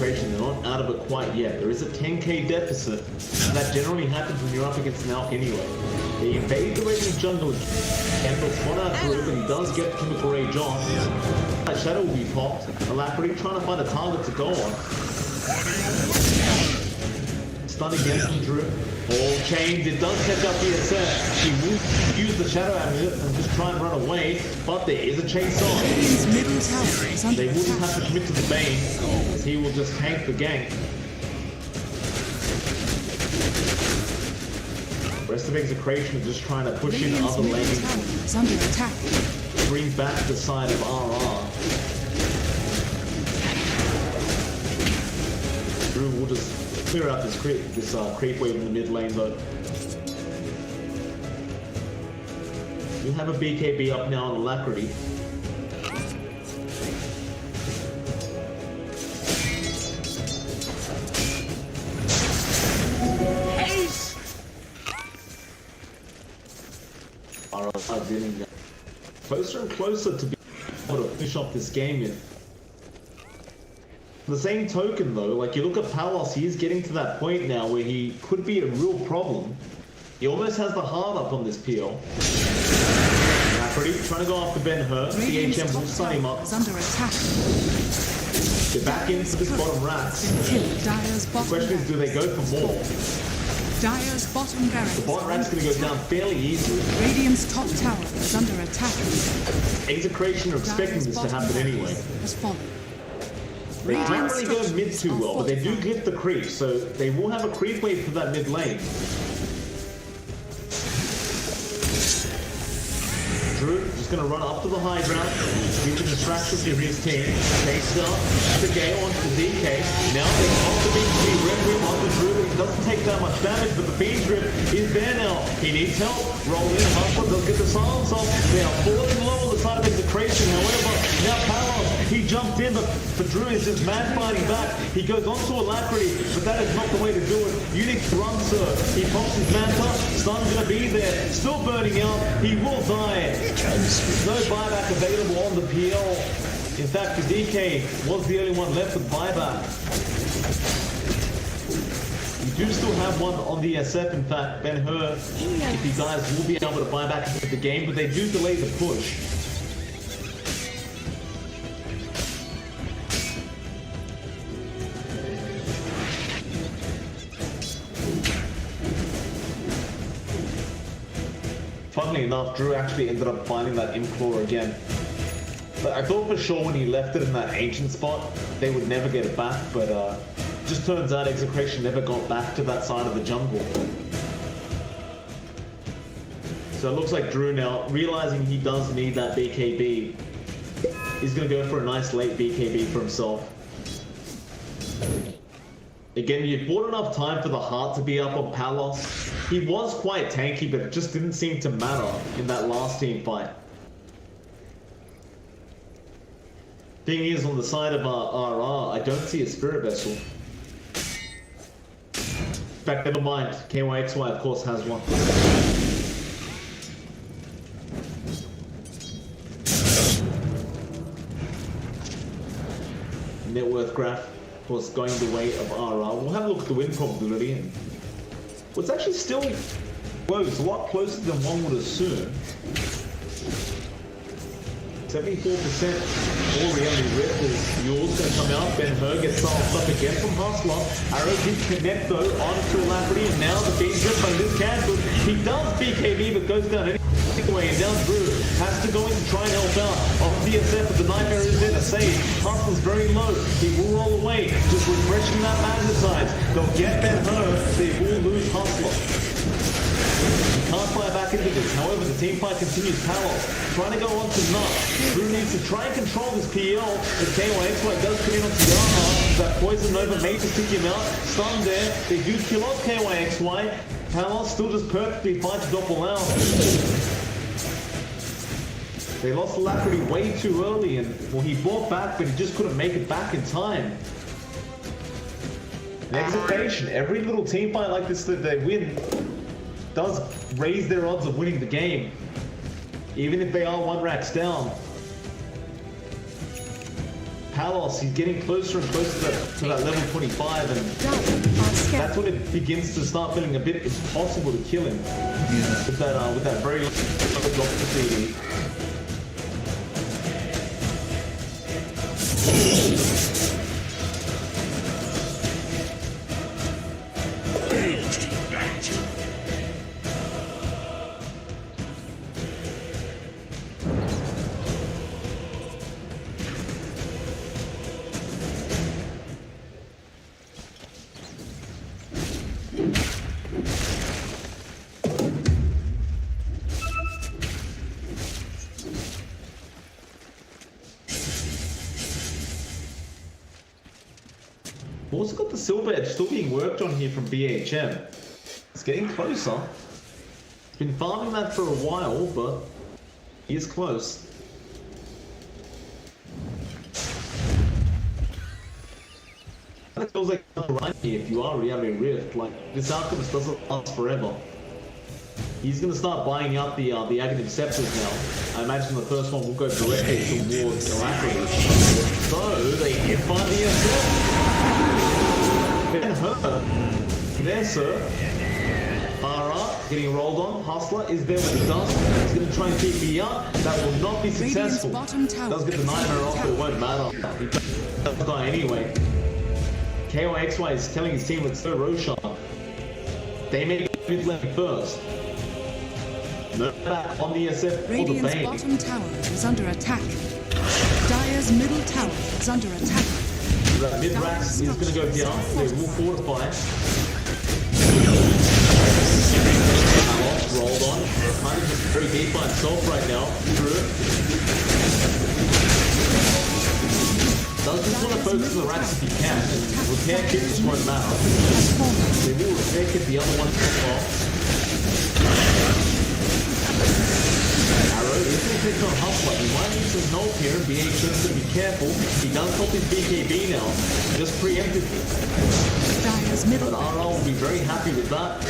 They're not out of it quite yet. There is a 10k deficit. That generally happens when you're up against an Alch anyway. They invade the Radiant jungle. Kendall spot out through, but he does get Chemical Rage on. That Shadow will be popped. Alacrity trying to find a target to go on. Stun again from Drew. All chained. It does catch up BSF. He will use the Shadow Amulet and just try and run away, but there is a chase on. They will just have to commit to the Bane, as he will just tank the gank. Rest of Execration is just trying to push in other lanes. Under attack. Bring back the side of RR. Drew will just clear out this creep wave in the mid lane though. We have a BKB up now on Alacrity. RR dealing closer and closer to be able to finish off this game in. The same token though, like you look at Palos, he is getting to that point now where he could be a real problem. He almost has the heart up on this PL. Pretty trying to go after Ben Hur. BHM will stun him up. Under attack. They're back into this bottom Rax. The question is, do they go for more? Dire's bottom barracks. The bottom Rax is going to go down fairly easily. Radiant's top tower is under attack. Execration are expecting this to happen anyway. Has fallen. They can't really go mid too well, but they do glyph the creep, so they will have a creep wave for that mid lane. Drew just going to run up to the high ground, use the distraction for his team. Takes up the Gale onto the DK. Now they off the BT, Requiem onto Drew. It doesn't take that much damage, but the Fiend's Grip is there now. He needs help. Roll in, Hustler does get the silence off. They are falling low on the side of Execration. However, now Palos, he jumped in, but Drew is just mad fighting back. He goes onto Alacrity, but that is not the way to do it. You need to run, sir. He pops his Manta. Stun's going to be there. Still burning out. He will die. No buyback available on the PL. In fact, the DK was the only one left with buyback. You do still have one on the SF. In fact, Ben Hur, if he dies, will be able to buy back into the game, but they do delay the push. funnily enough, Drew actually ended up finding that Implore again. But I thought for sure when he left it in that ancient spot, they would never get it back, but just turns out EXECRATION never got back to that side of the jungle. So it looks like Drew now, realizing he does need that BKB, he's going to go for a nice late BKB for himself. Again, you bought enough time for the heart to be up on Palos. He was quite tanky, but it just didn't seem to matter in that last team fight. Thing is, on the side of RR, I don't see a Spirit Vessel. In fact, never mind. KYXY, of course, has one. Net worth graph, of course, going the way of RR. We'll have a look at the win probability. And it's actually still close, a lot closer than one would assume. 74% all reality rift is Yule's going to come out. Ben Hur gets solved up again from Hustler. Arrow did connect though onto Alacrity, and now the beat just by this cancelled. He does BKB but goes down anyway, and down Drew has to go in to try and help out. Off DSF, but the Nightmare is there to save. Hustler's very low. He will roll away, just refreshing that magnetize. They'll get Ben Hur, they will lose Hustler. Can't fire back into this. However, the team fight continues. Palos trying to go on to Nut. Drew needs to try and control this PL. The KYXY does come in onto Yamaha. That Poison Nova may just stick him out. Stun there. They do kill off KYXY. Palos still just perfectly fine to doppel out. They lost Alacrity way too early, and well, he fought back, but he just couldn't make it back in time. An EXECRATION, every little team fight like this that they win does raise their odds of winning the game, even if they are 1 racks down. Palos, he's getting closer and closer to that level 25, and that's when it begins to start feeling a bit impossible to kill him with that very low drop to CD. We've also got the Silver Edge still being worked on here from BHM. It's getting closer. It's been farming that for a while, but he is close. It feels like a run here if you are Reality Rift. Like, this Alchemist doesn't last forever. He's going to start buying out the Aghanim Scepters now. I imagine the first one will go directly towards Alacrity. So, they hit by the SF. Ben Hur. There, sir. RR getting rolled on. Hustler is there with the dust. He's going to try and keep me up. That will not be successful. Does get the Nightmare off, but it won't matter. He does die anyway. KYXY is telling his team, let's go Roshan. They may get mid lane first. No back on the SF or the Bane. Radiant's bottom tower is under attack. Dire's middle tower is under attack. That mid-rack is going to go down. They will fortify. Palos rolled on. Kind of just very deep by himself right now. Drew. Does just want to focus on the racks if he can. Repair kit just won't matter. They will repair kit the other one as well. Arrow is going to take on Hustler. He might need some help here, and BHM's going to be careful. He does pop his BKB now, just preempted. But RL will be very happy with that.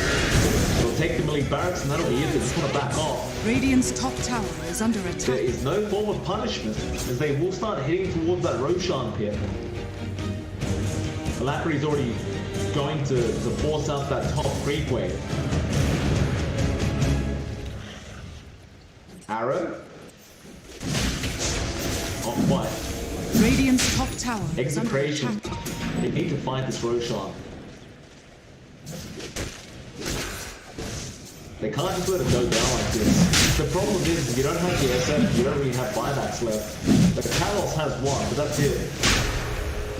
They'll take the melee barracks, and that'll be it. They just want to back off. Radiant's top tower is under attack. There is no form of punishment, as they will start heading towards that Roshan pit. Alacrity's already going to force out that top creep wave. Arrow. Off white. Radiant's top tower is under EXECRATION. attack. They need to fight this Roshan. They can't just let it go down like this. The problem is you don't have the SF, you don't really have buybacks left. The Kalos has one, but that's it.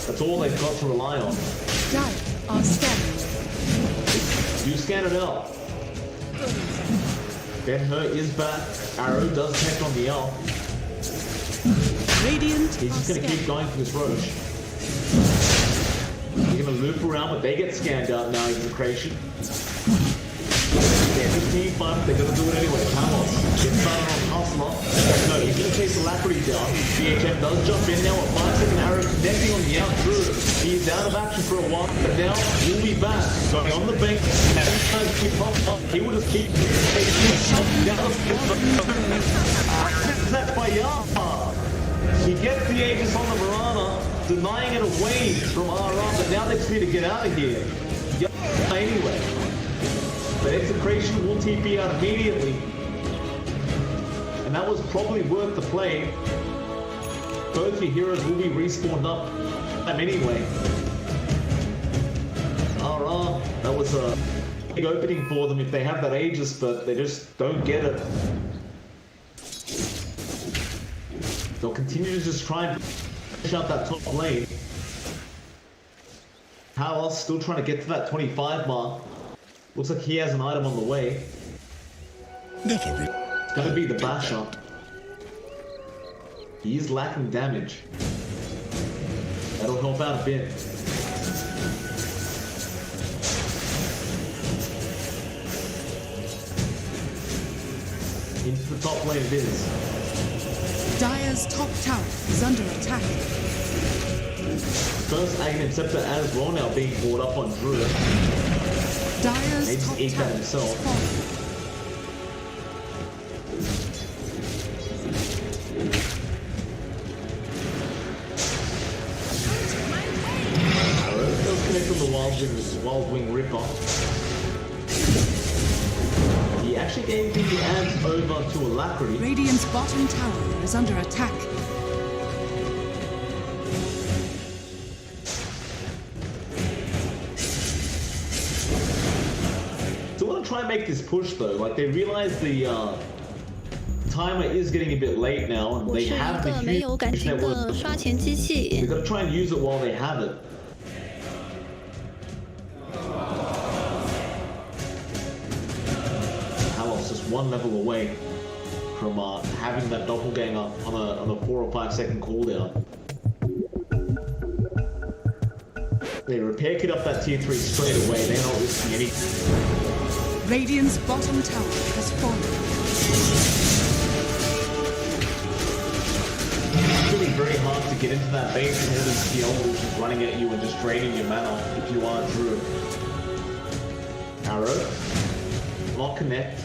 That's all they've got to rely on. Dire are scanned. You scan it out. Ben-Hur is back. Arrow does tech on the L. Radiant He's are just going to keep scanned. going for this Roche. You're going to loop around, but they get scanned out now, EXECRATION. Yeah, this team fight, they're going to do it anyway. Kalos gets started on Hustler. No, he's going to chase Alacrity down. BHM does jump in now. A 5-second arrow connecting on the out through. He's out of action for a while, but now he'll be back. Going on the bank. He will just keep that's by Yama. He gets the Aegis on the Mirana, denying it away from RR, but now they just need to get out of here. Yama anyway. But EXECRATION will TP out immediately. And that was probably worth the play. Both your heroes will be respawned up anyway. RR, that was a big opening for them if they have that Aegis, but they just don't get it. They'll continue to just try and push out that top lane. Kalos still trying to get to that 25 mark. Looks like he has an item on the way. It's gonna be the Basher. He is lacking damage. That'll help out a bit. Into the top lane it is. Dire's top tower is under attack. First Aghanim Scepter as well now being brought up on Druid. Dire's Maybe top eat that tower himself. is falling. Let's connect on the Wild Wing Ripper. He actually gave the ads over to Alacrity. Radiant's bottom tower is under attack. Still want to try and make this push though. Like they realize the timer is getting a bit late now, and 我 they 是 have 一 the 个没有 huge 感情 network. 的刷钱机 They 器。 gotta try and use it while they have it. Kalos just one level away from having that doppelganger on a 4 or 5 second cooldown. They repair kit up that tier 3 straight away. They're not risking anything. Radiant's bottom tower has fallen. It's really very hard to get into that base and all these PL moves just running at you and just draining your mana if you are Drew. Arrow. Not connect.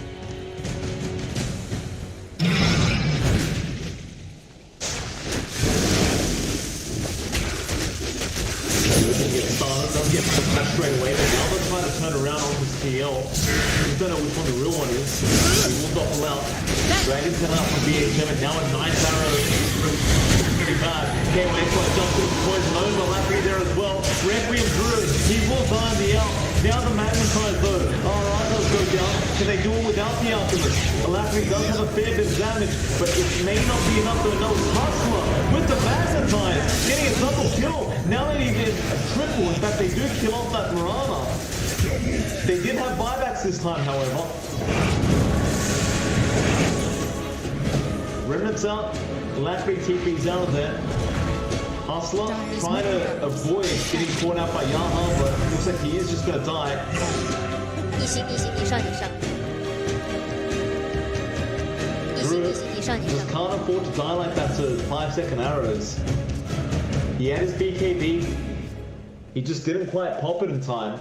Get started, doesn't get that straight away, but now they're trying to turn around on his PL. You don't know which one the real one is. He will doppel out. Dragon's come out from BHM and now a nice arrow. Pretty bad. Can't wait for a jump to the poison over. Alacrity there as well. Requiem Druid. He will die in the out. Now the magnetize though. Alright, does go down. Can they do it without the Alchemist? Alacrity does have a fair bit of damage, but it may not be enough to know. Hustler with the magnetize. Getting a double kill. Now they need a triple. In fact, they do kill off that Mirana. They did have buybacks this time, however. Remnants out. Alacrity TP's out of there. Hustler trying to avoid getting caught out by Yaha, but it looks like he is just gonna die. 你行你行你上你上，你行你行你上你 Just 上。 can't afford to die like that to 5-second arrows. He had his BKB. He just didn't quite pop it in time.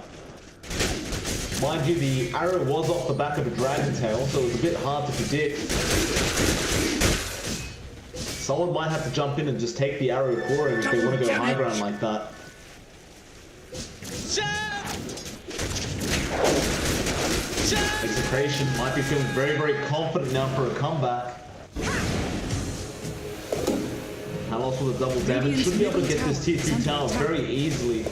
Mind you, the arrow was off the back of a dragon tail, so it was a bit hard to predict. Someone might have to jump in and just take the arrow for him if they want to go high ground like that. EXECRATION might be feeling very, very confident now for a comeback. Kalos with a double damage. Should be able to get this tier 2 tower very easily.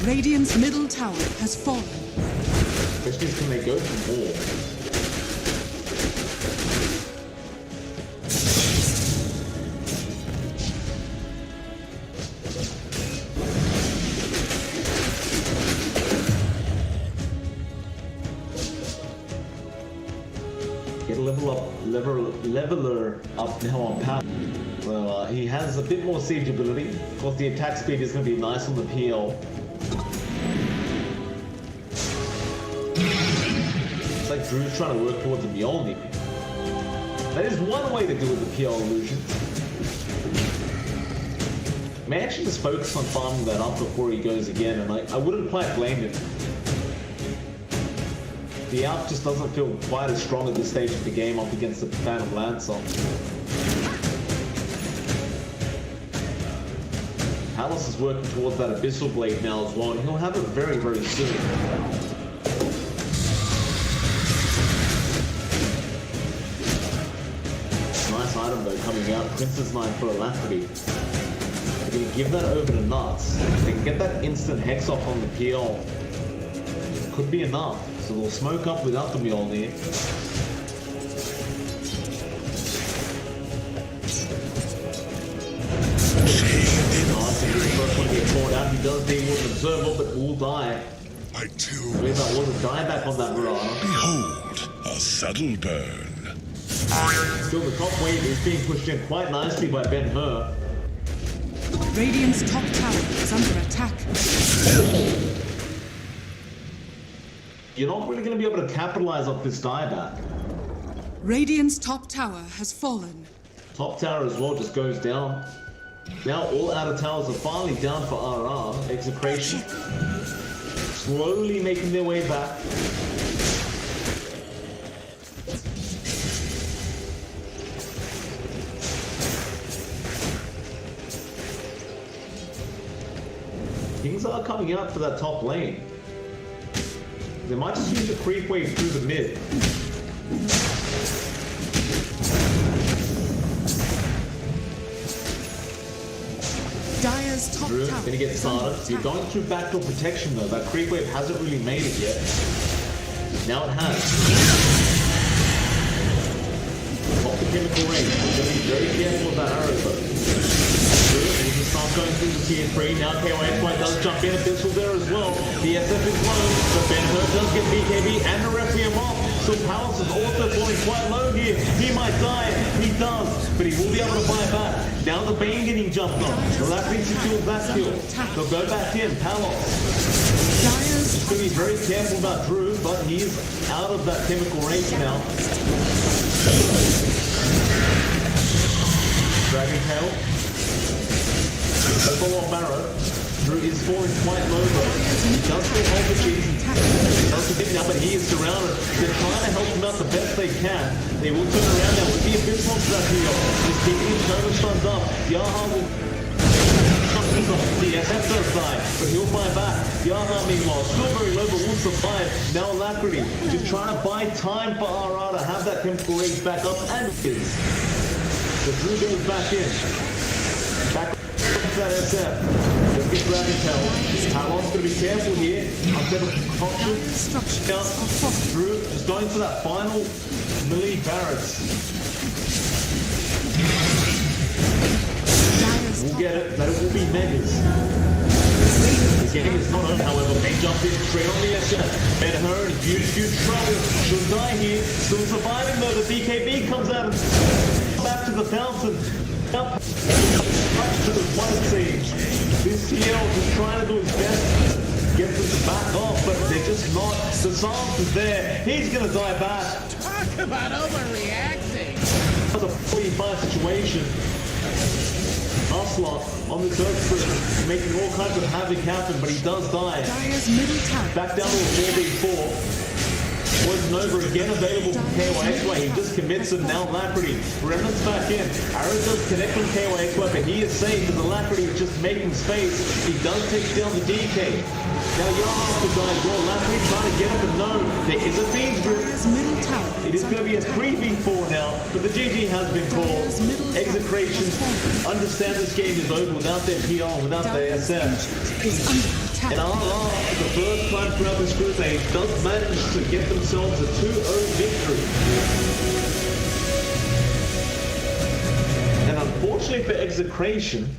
Radiant's middle tower has fallen. Question is, can they go for more? Get a leveler up now on power. So he has a bit more siege ability. Of course, the attack speed is going to be nice on the PL. It's like Drew's trying to work towards a Mjolnir. That is one way to deal with the PL illusion. May actually just focus on farming that up before he goes again, and I wouldn't quite blame him. The Alp just doesn't feel quite as strong at this stage of the game up against the Phantom Lancer. Palos is working towards that Abyssal Blade now as well, and he'll have it very, very soon. Nice item though coming out, Princess Knife for Alacrity. They're going to give that over to Nuts. If they can get that instant Hex off on the PL, could be enough. So they'll smoke up without the Mjolnir. He does deal with an observer, but will die. I too. Where's that water dieback on that Mirage? Behold, a subtle burn. Still, the top wave is being pushed in quite nicely by Ben-Hur. Radiant's top tower is under attack. You're not really going to be able to capitalize off this dieback. Radiant's top tower has fallen. Top tower as well just goes down. Now all outer towers are finally down for RR. Execration. Slowly making their way back. Things are coming out for that top lane. They might just use a creep wave through the mid. Dire's top Drew, tower gonna get started. You're going through backdoor protection though. That creep wave hasn't really made it yet. Now it has. Pop the chemical range. You're gonna be very careful with that arrow though. Drew, we'll just start going through the tier 3. Now KYXY does jump in. Abyssal there as well. The SF is low, but Ben-Hur does get BKB and the Requiem off. So Palace is also falling quite low here. He might die. He does, but he will be able to buy back. Now the Bane getting jumped on. Alacrity secures that kill. They'll go back in. Palos. He's going to be very careful about Drew, but he's out of that chemical range now. Dragon Tail. Follow up arrow. Drew is falling quite low though. He does still hold the cheese. Does continue now, but he is surrounded. They're trying to help him out the best they can. They will turn around now with the Abyss Monster that heal. He's keeping his Nova stuns up. Yaha will the SF does die, but he'll fight back. Yaha meanwhile still very low, but will survive. Now Alacrity just trying to buy time for RR to have that chemical range back up, and it is. So Drew goes back in. Back to that SF. Let's get Dragon Tail. Talon's going to be careful here. Drew just going for that final melee barracks. We'll get it, but it will be megas. The game is not over, however. They jump in straight on the SF. Ben-Hur in huge trouble. She'll die here. Still surviving though. The BKB comes out back to the fountain. Up to the one seam. This TL just trying to do his best. Get them to back off, but they're just not. The Psalms is there. He's gonna die back. Talk about overreacting. That's a 45 situation. Ocelot on the third sprint, making all kinds of havoc happen, but he does die. Dire's middle tower. Back down to a 4v4. Poison over again available from KYXY. He just commits him now. Alacrity. Remnant's back in. Arrow does connect from KYXY, but he is safe as Alacrity is just making space. He does take down the DK. Now Yaha to die as well. Alacrity trying to get him, but no. There is a Fiend's Grip. Dire's middle tower. It is going to be a 3v4 now, but the GG has been called. Execration understand this game is over without their PR, without their SF. Is under attack. And for the first time throughout this group, they does manage to get themselves a 2-0 victory. And unfortunately for Execration,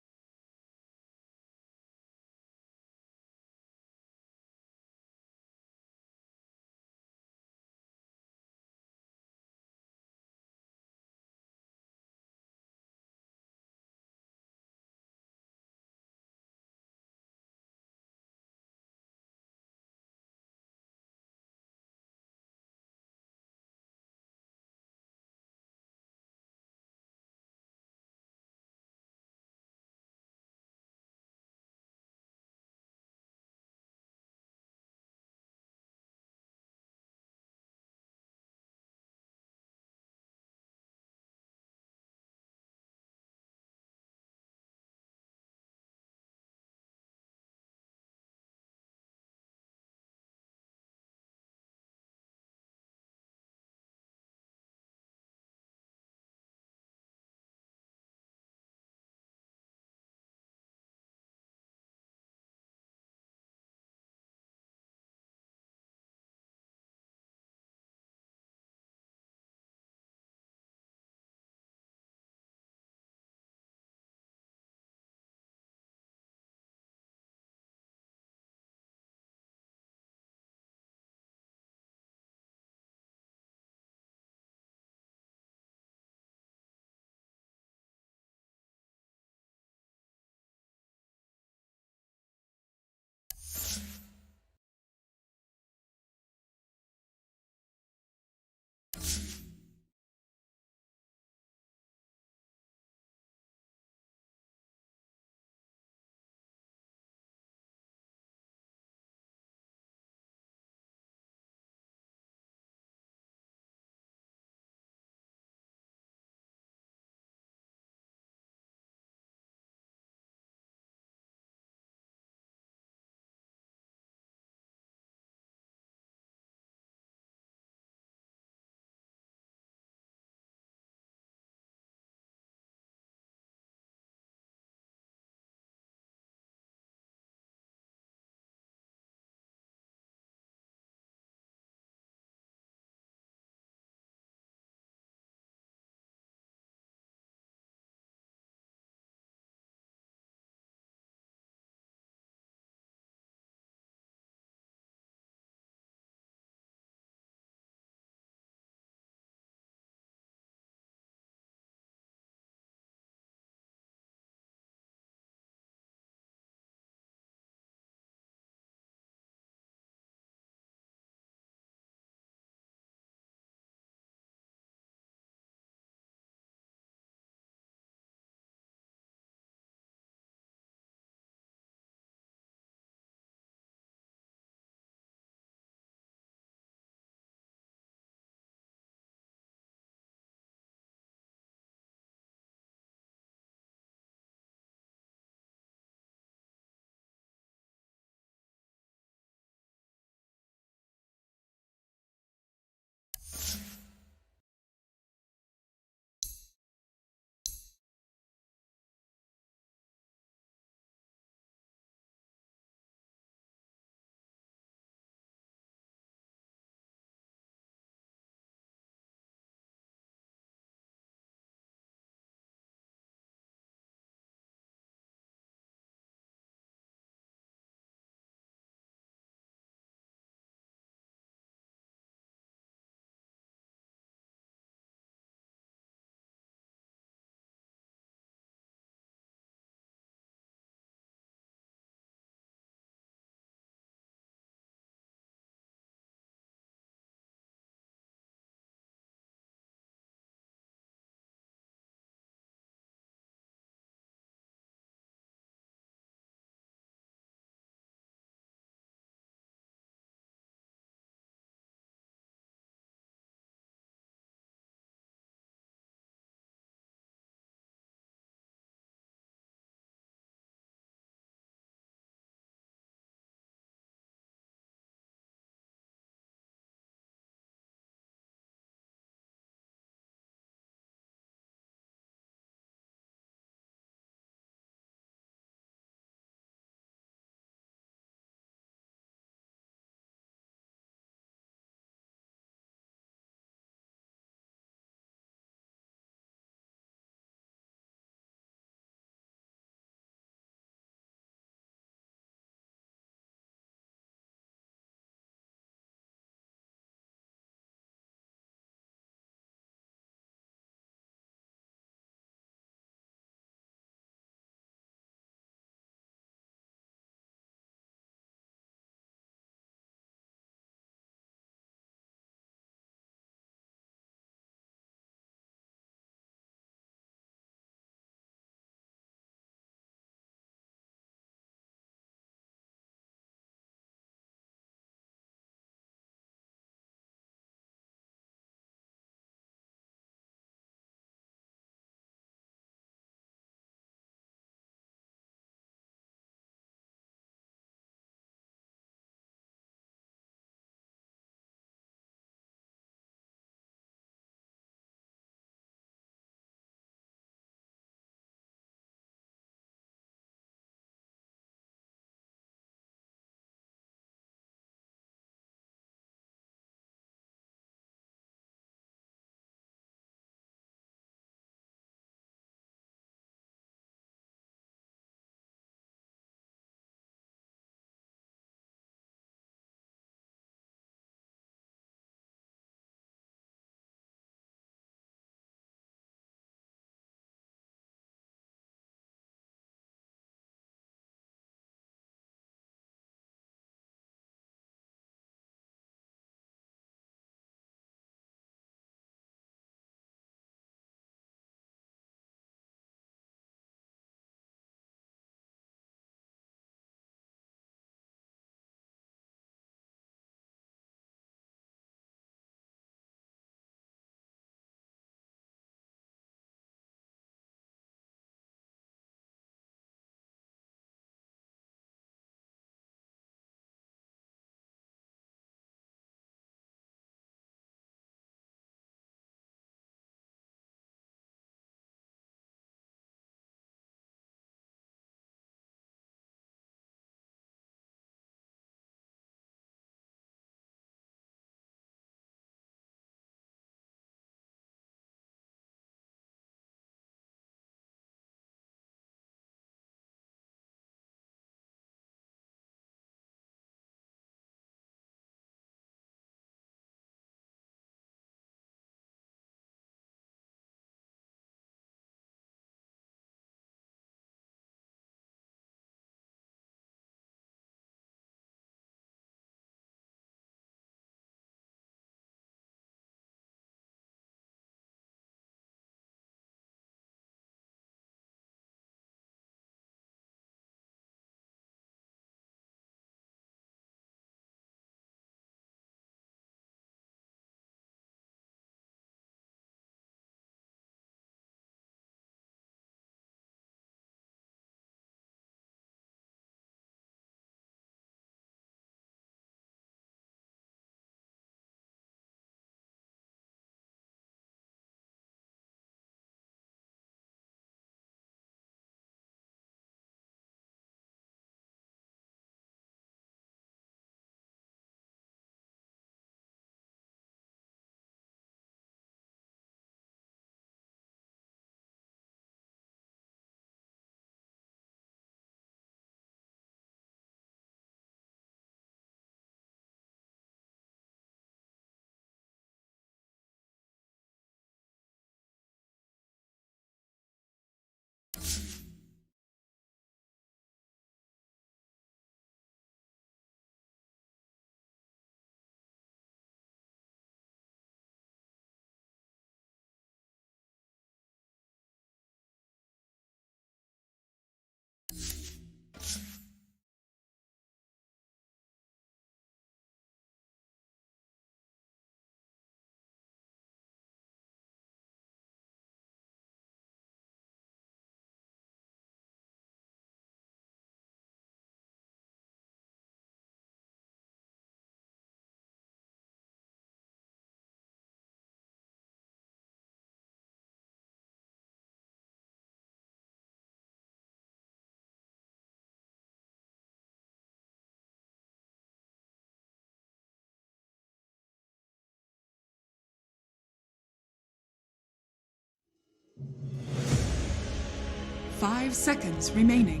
5 seconds remaining.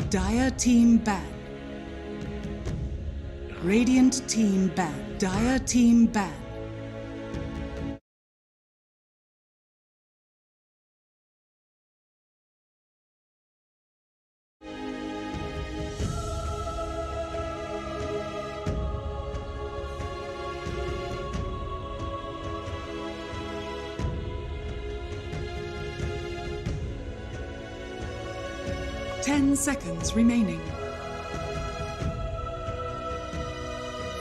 Dire team ban. Radiant team ban. Dire team ban. Ten seconds remaining.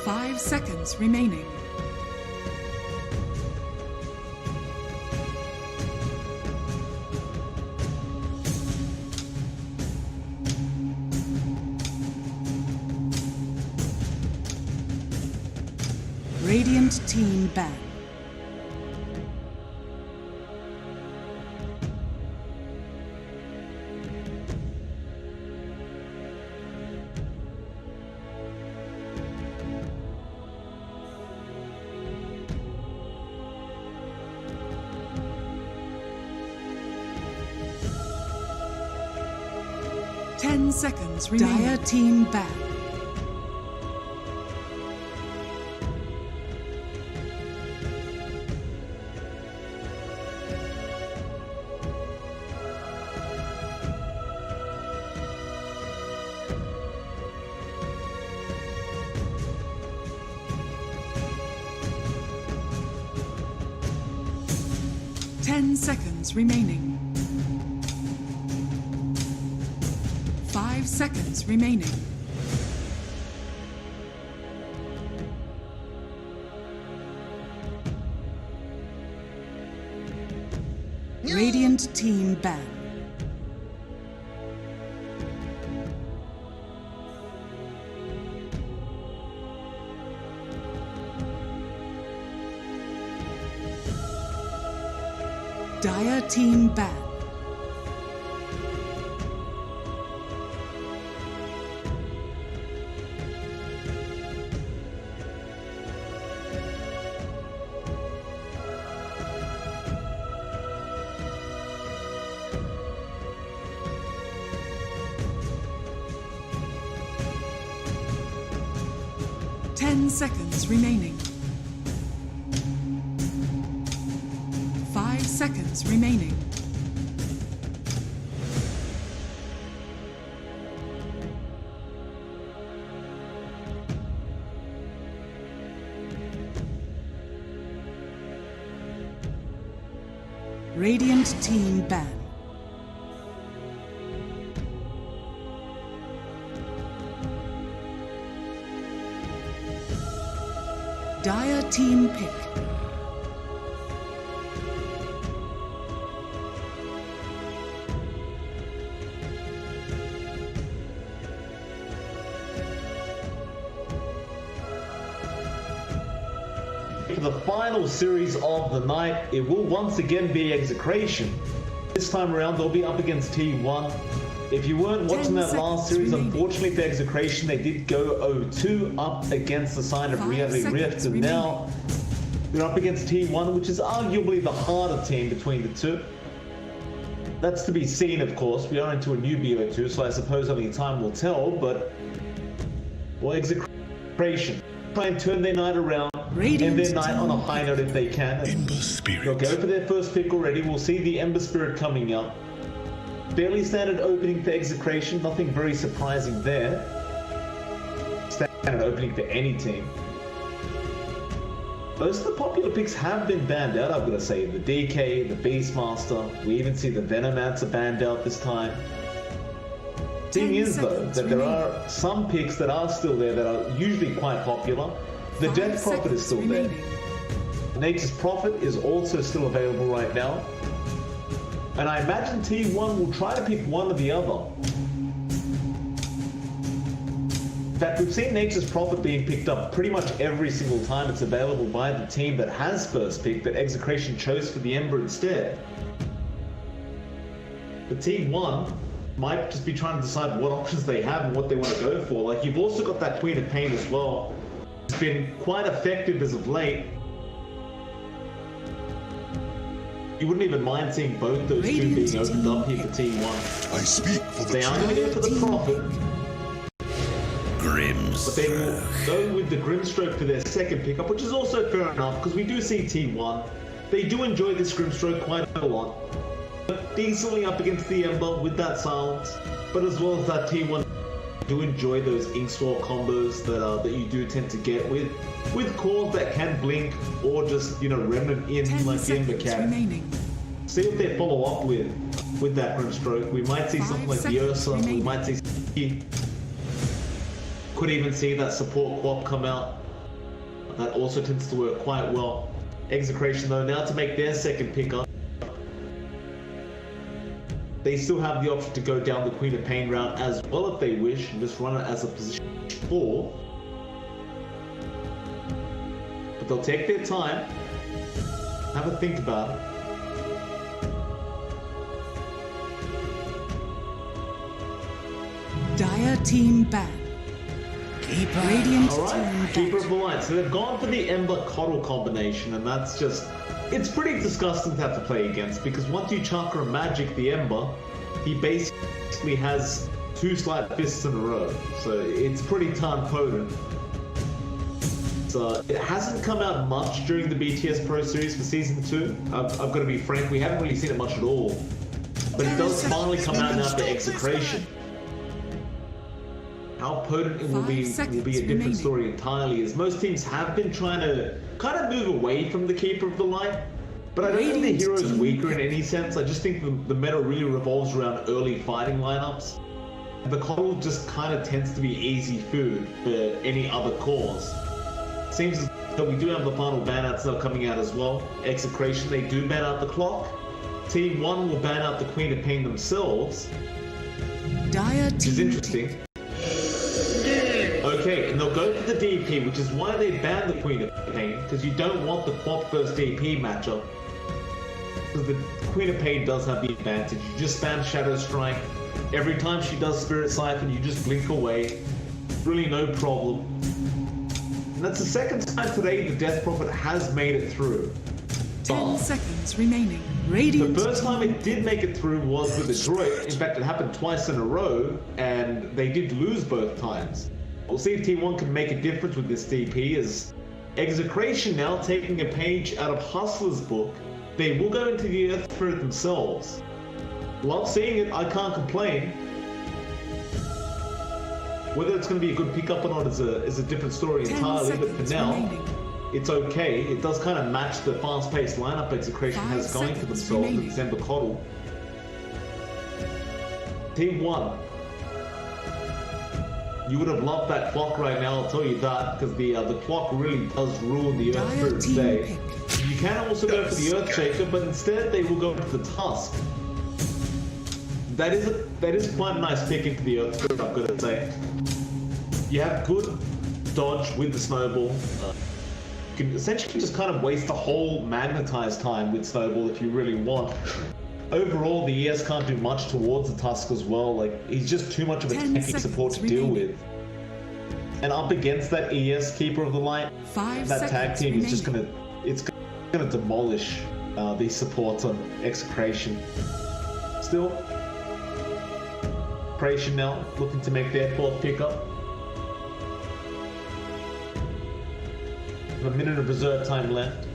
5 seconds remaining. Radiant team ban. Ten seconds remaining. Dire team ban. Ten seconds remaining. 5 seconds remaining. Radiant team ban. Dire team ban. Ten seconds remaining. 5 seconds remaining. Radiant team ban. Dire team pick. For the final series of the night, it will once again be Execration. This time around, they'll be up against T1. If you weren't watching that last series, unfortunately for Execration, they did go 0-2 up against the side of Reality Rift, and now they're up against T1, which is arguably the harder team between the two. That's to be seen, of course. We are into a new BO2, so I suppose only time will tell, but... well, Execration. Try and turn their night around, end their night on a high note if they can. Ember Spirit. They'll go for their first pick already. We'll see the Ember Spirit coming up. Fairly standard opening for Execration, nothing very surprising there. Standard opening for any team. Most of the popular picks have been banned out, I've got to say. The DK, the Beastmaster, we even see the Venomancer banned out this time. Thing is though, that there are some picks that are still there that are usually quite popular. The Death Prophet is still there. Nature's Prophet is also still available right now. And I imagine T1 will try to pick one or the other. In fact, we've seen Nature's Prophet being picked up pretty much every single time it's available by the team that has first pick, that Execration chose for the Ember instead. But T1 might just be trying to decide what options they have and what they want to go for. Like, you've also got that Queen of Pain as well. It's been quite effective as of late. you wouldn't even mind seeing both those two being opened up here for T1. I speak for the They are going to go for the Prophet, but they will go with the Grimstroke for their second pickup, which is also fair enough, because we do see T1. They do enjoy this Grimstroke quite a lot. Decently up against the Ember with that silence, but as well as that T1 do enjoy those Inkswell combos that you do tend to get with cores that can blink or just, you know, remnant in like the Ember Cat. See what they follow up with that Grimstroke. We might see something like the Ursa, we might see could even see that support Quap come out. That also tends to work quite well. Execration though, now to make their second pickup. They still have the option to go down the Queen of Pain route as well if they wish, and just run it as a position 4. But they'll take their time, have a think about it. Dire team ban. Radiant Alright, team Keeper of ban. the Light. So they've gone for the Ember Coddle combination, and that's just... It's pretty disgusting to have to play against, because once you Chakra Magic the Ember, he basically has 2 Slight Fists in a row. So it's pretty darn potent. So it hasn't come out much during the BTS Pro Series for Season 2. I've got to be frank, we haven't really seen it much at all. But it does finally come out now for Execration. How potent it will be a different story entirely, as most teams have been trying to kind of move away from the Keeper of the Light. But I don't think the hero is weaker in any sense. I just think the meta really revolves around early fighting lineups. The Coddle just kind of tends to be easy food for any other cause. Seems as though we do have the final banouts now coming out as well. Execration, they do ban out the Clock. Team 1 will ban out the Queen of Pain themselves, Dire which is team interesting. Okay, and they'll go for the DP, which is why they banned the Queen of Pain, because you don't want the Quap versus DP matchup. Because the Queen of Pain does have the advantage. You just spam Shadow Strike. Every time she does Spirit Siphon, you just blink away. Really no problem. And that's the second time today the Death Prophet has made it through. 10 seconds remaining. Radiant The first time it did make it through was with the droid. In fact, it happened twice in a row, and they did lose both times. We'll see if T1 can make a difference with this DP, as Execration now taking a page out of Hustler's book. They will go into the Earth Spirit themselves. Love seeing it, I can't complain. Whether it's going to be a good pickup or not is a different story entirely, but for now, it's okay. It does kind of match the fast-paced lineup Execration has going for themselves with December Coddle. Team 1. You would have loved that Clock right now, I'll tell you that, because the Clock really does rule the Earth Spirit today. You can also go for the Earthshaker, but instead they will go for the Tusk. That is quite a nice pick into the Earth Spirit, I've got to say. You have good dodge with the Snowball. You can essentially just kind of waste the whole magnetized time with Snowball if you really want. Overall, the ES can't do much towards the Tusk as well. Like, he's just too much of a tanky support to deal with. And up against that ES Keeper of the Light, that tag team is just gonna demolish these supports on Execration. Still, Execration now looking to make their 4th pickup. A minute of reserve time left.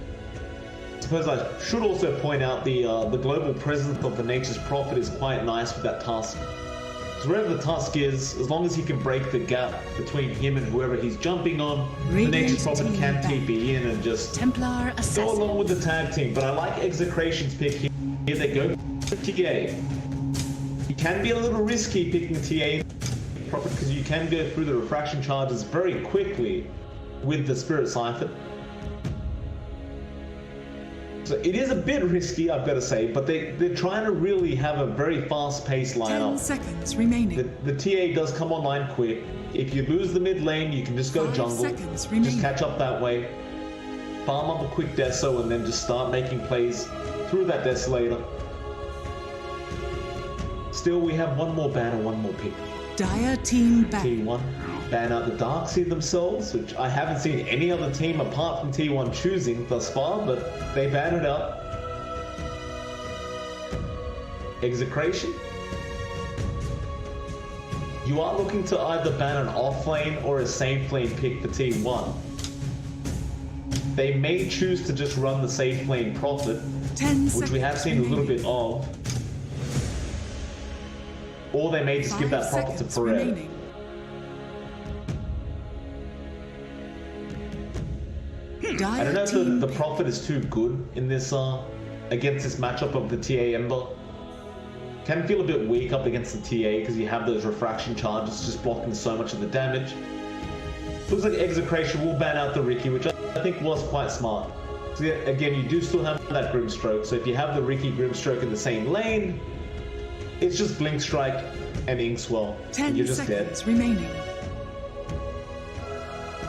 I suppose I should also point out the global presence of the Nature's Prophet is quite nice with that Tusk. So wherever the Tusk is, as long as he can break the gap between him and whoever he's jumping on, the Nature's Prophet can TP in and just Templar go along with the tag team. But I like Execration's pick here. Here they go for TA. It can be a little risky picking TA Prophet because you can go through the refraction charges very quickly with the Spirit Siphon. So it is a bit risky, I've got to say, but they're trying to really have a very fast-paced lineup. 10 seconds remaining. The TA does come online quick. If you lose the mid lane, you can just go 5 jungle. seconds remaining. Just catch up that way. Farm up a quick Deso and then just start making plays through that Desolator. Still, we have one more banner, one more pick. Dire team back. T1 ban out the Darkseid themselves, which I haven't seen any other team apart from T1 choosing thus far, but they ban it out. EXECRATION. You are looking to either ban an off lane or a safe lane pick for T1. They may choose to just run the safe lane Prophet, 10 which we have seen a little bit of. Or they may just give that Prophet to Pereira. I don't know if the Prophet is too good in this against this matchup of the TA Ember. Can feel a bit weak up against the TA because you have those refraction charges just blocking so much of the damage. Looks like EXECRATION will ban out the Riki, which I think was quite smart. So yeah, again, you do still have that Grimstroke, so if you have the Riki Grimstroke in the same lane, it's just Blink Strike and Inkswell. 10 you're just seconds dead. remaining.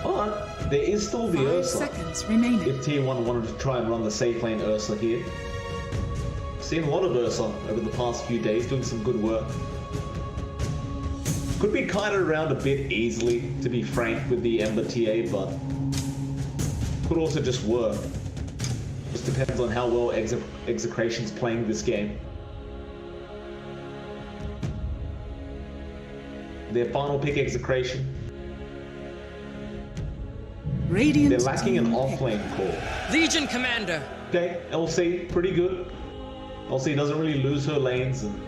But there is still the 5 Ursa. seconds remaining. If T1 wanted to try and run the safe lane Ursa here. Seen a lot of Ursa over the past few days doing some good work. Could be kited around a bit easily, to be frank, with the Ember TA, but could also just work. Just depends on how well EXECRATION's playing this game. Their final pick, EXECRATION. Radiant They're lacking an team off-lane core. Legion Commander. Okay, LC, pretty good. LC doesn't really lose her lanes, and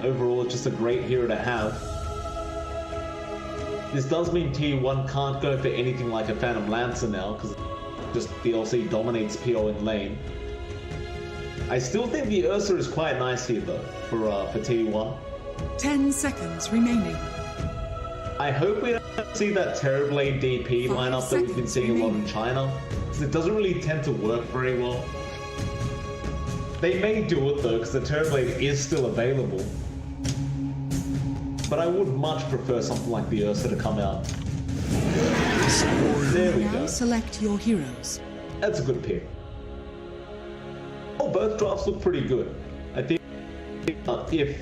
overall it's just a great hero to have. This does mean T1 can't go for anything like a Phantom Lancer now, because just the LC dominates PO in lane. I still think the Ursa is quite nice here though, for T1. 10 seconds remaining. I hope we don't see that Terrorblade DP lineup that we've been seeing a lot in China, because it doesn't really tend to work very well. They may do it though, because the Terrorblade is still available. But I would much prefer something like the Ursa to come out. There we Now go. select your heroes. That's a good pick. Oh, both drafts look pretty good. I think if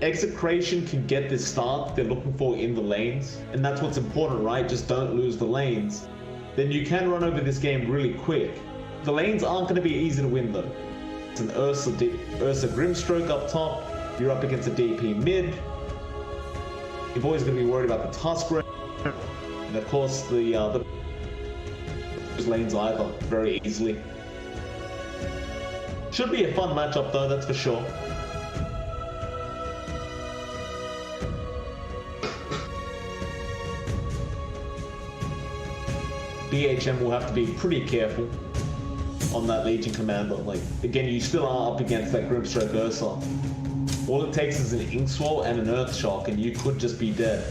EXECRATION can get this start they're looking for in the lanes, and that's what's important, right? Just don't lose the lanes. Then you can run over this game really quick. The lanes aren't going to be easy to win though. It's an Ursa Grimstroke up top. You're up against a DP mid. You're always going to be worried about the Tusk Ray. And of course the lanes either very easily. Should be a fun matchup though, that's for sure. BHM will have to be pretty careful on that Legion Commander. Like, again, you still are up against that Grimstroke Ursa. All it takes is an Inkswell and an Earth Shock, and you could just be dead.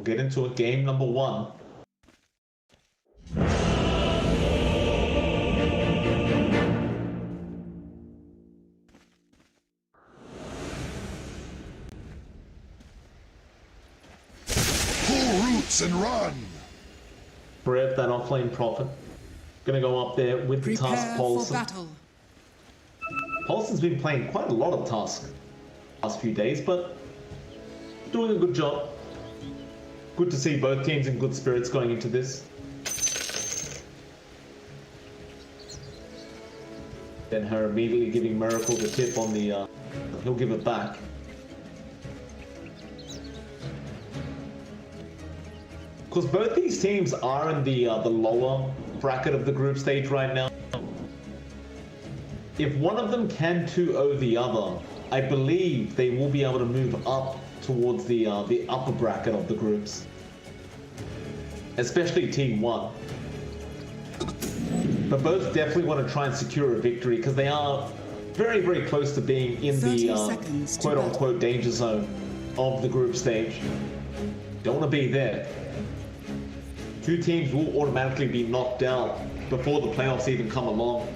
Get into a game number 1. Pull roots and run. Brev, that offlane Prophet. Gonna go up there with the Tusk Prepare for Paulson. battle. Paulson's been playing quite a lot of Tusk last few days, but doing a good job. Good to see both teams in good spirits going into this. Then her immediately giving Miracle the tip on the, he'll give it back. Because both these teams are in the lower bracket of the group stage right now. If one of them can 2-0 the other, I believe they will be able to move up towards the upper bracket of the groups, especially Team 1. But both definitely want to try and secure a victory because they are very, very close to being in the quote-unquote danger zone of the group stage. Don't want to be there. Two teams will automatically be knocked out before the playoffs even come along.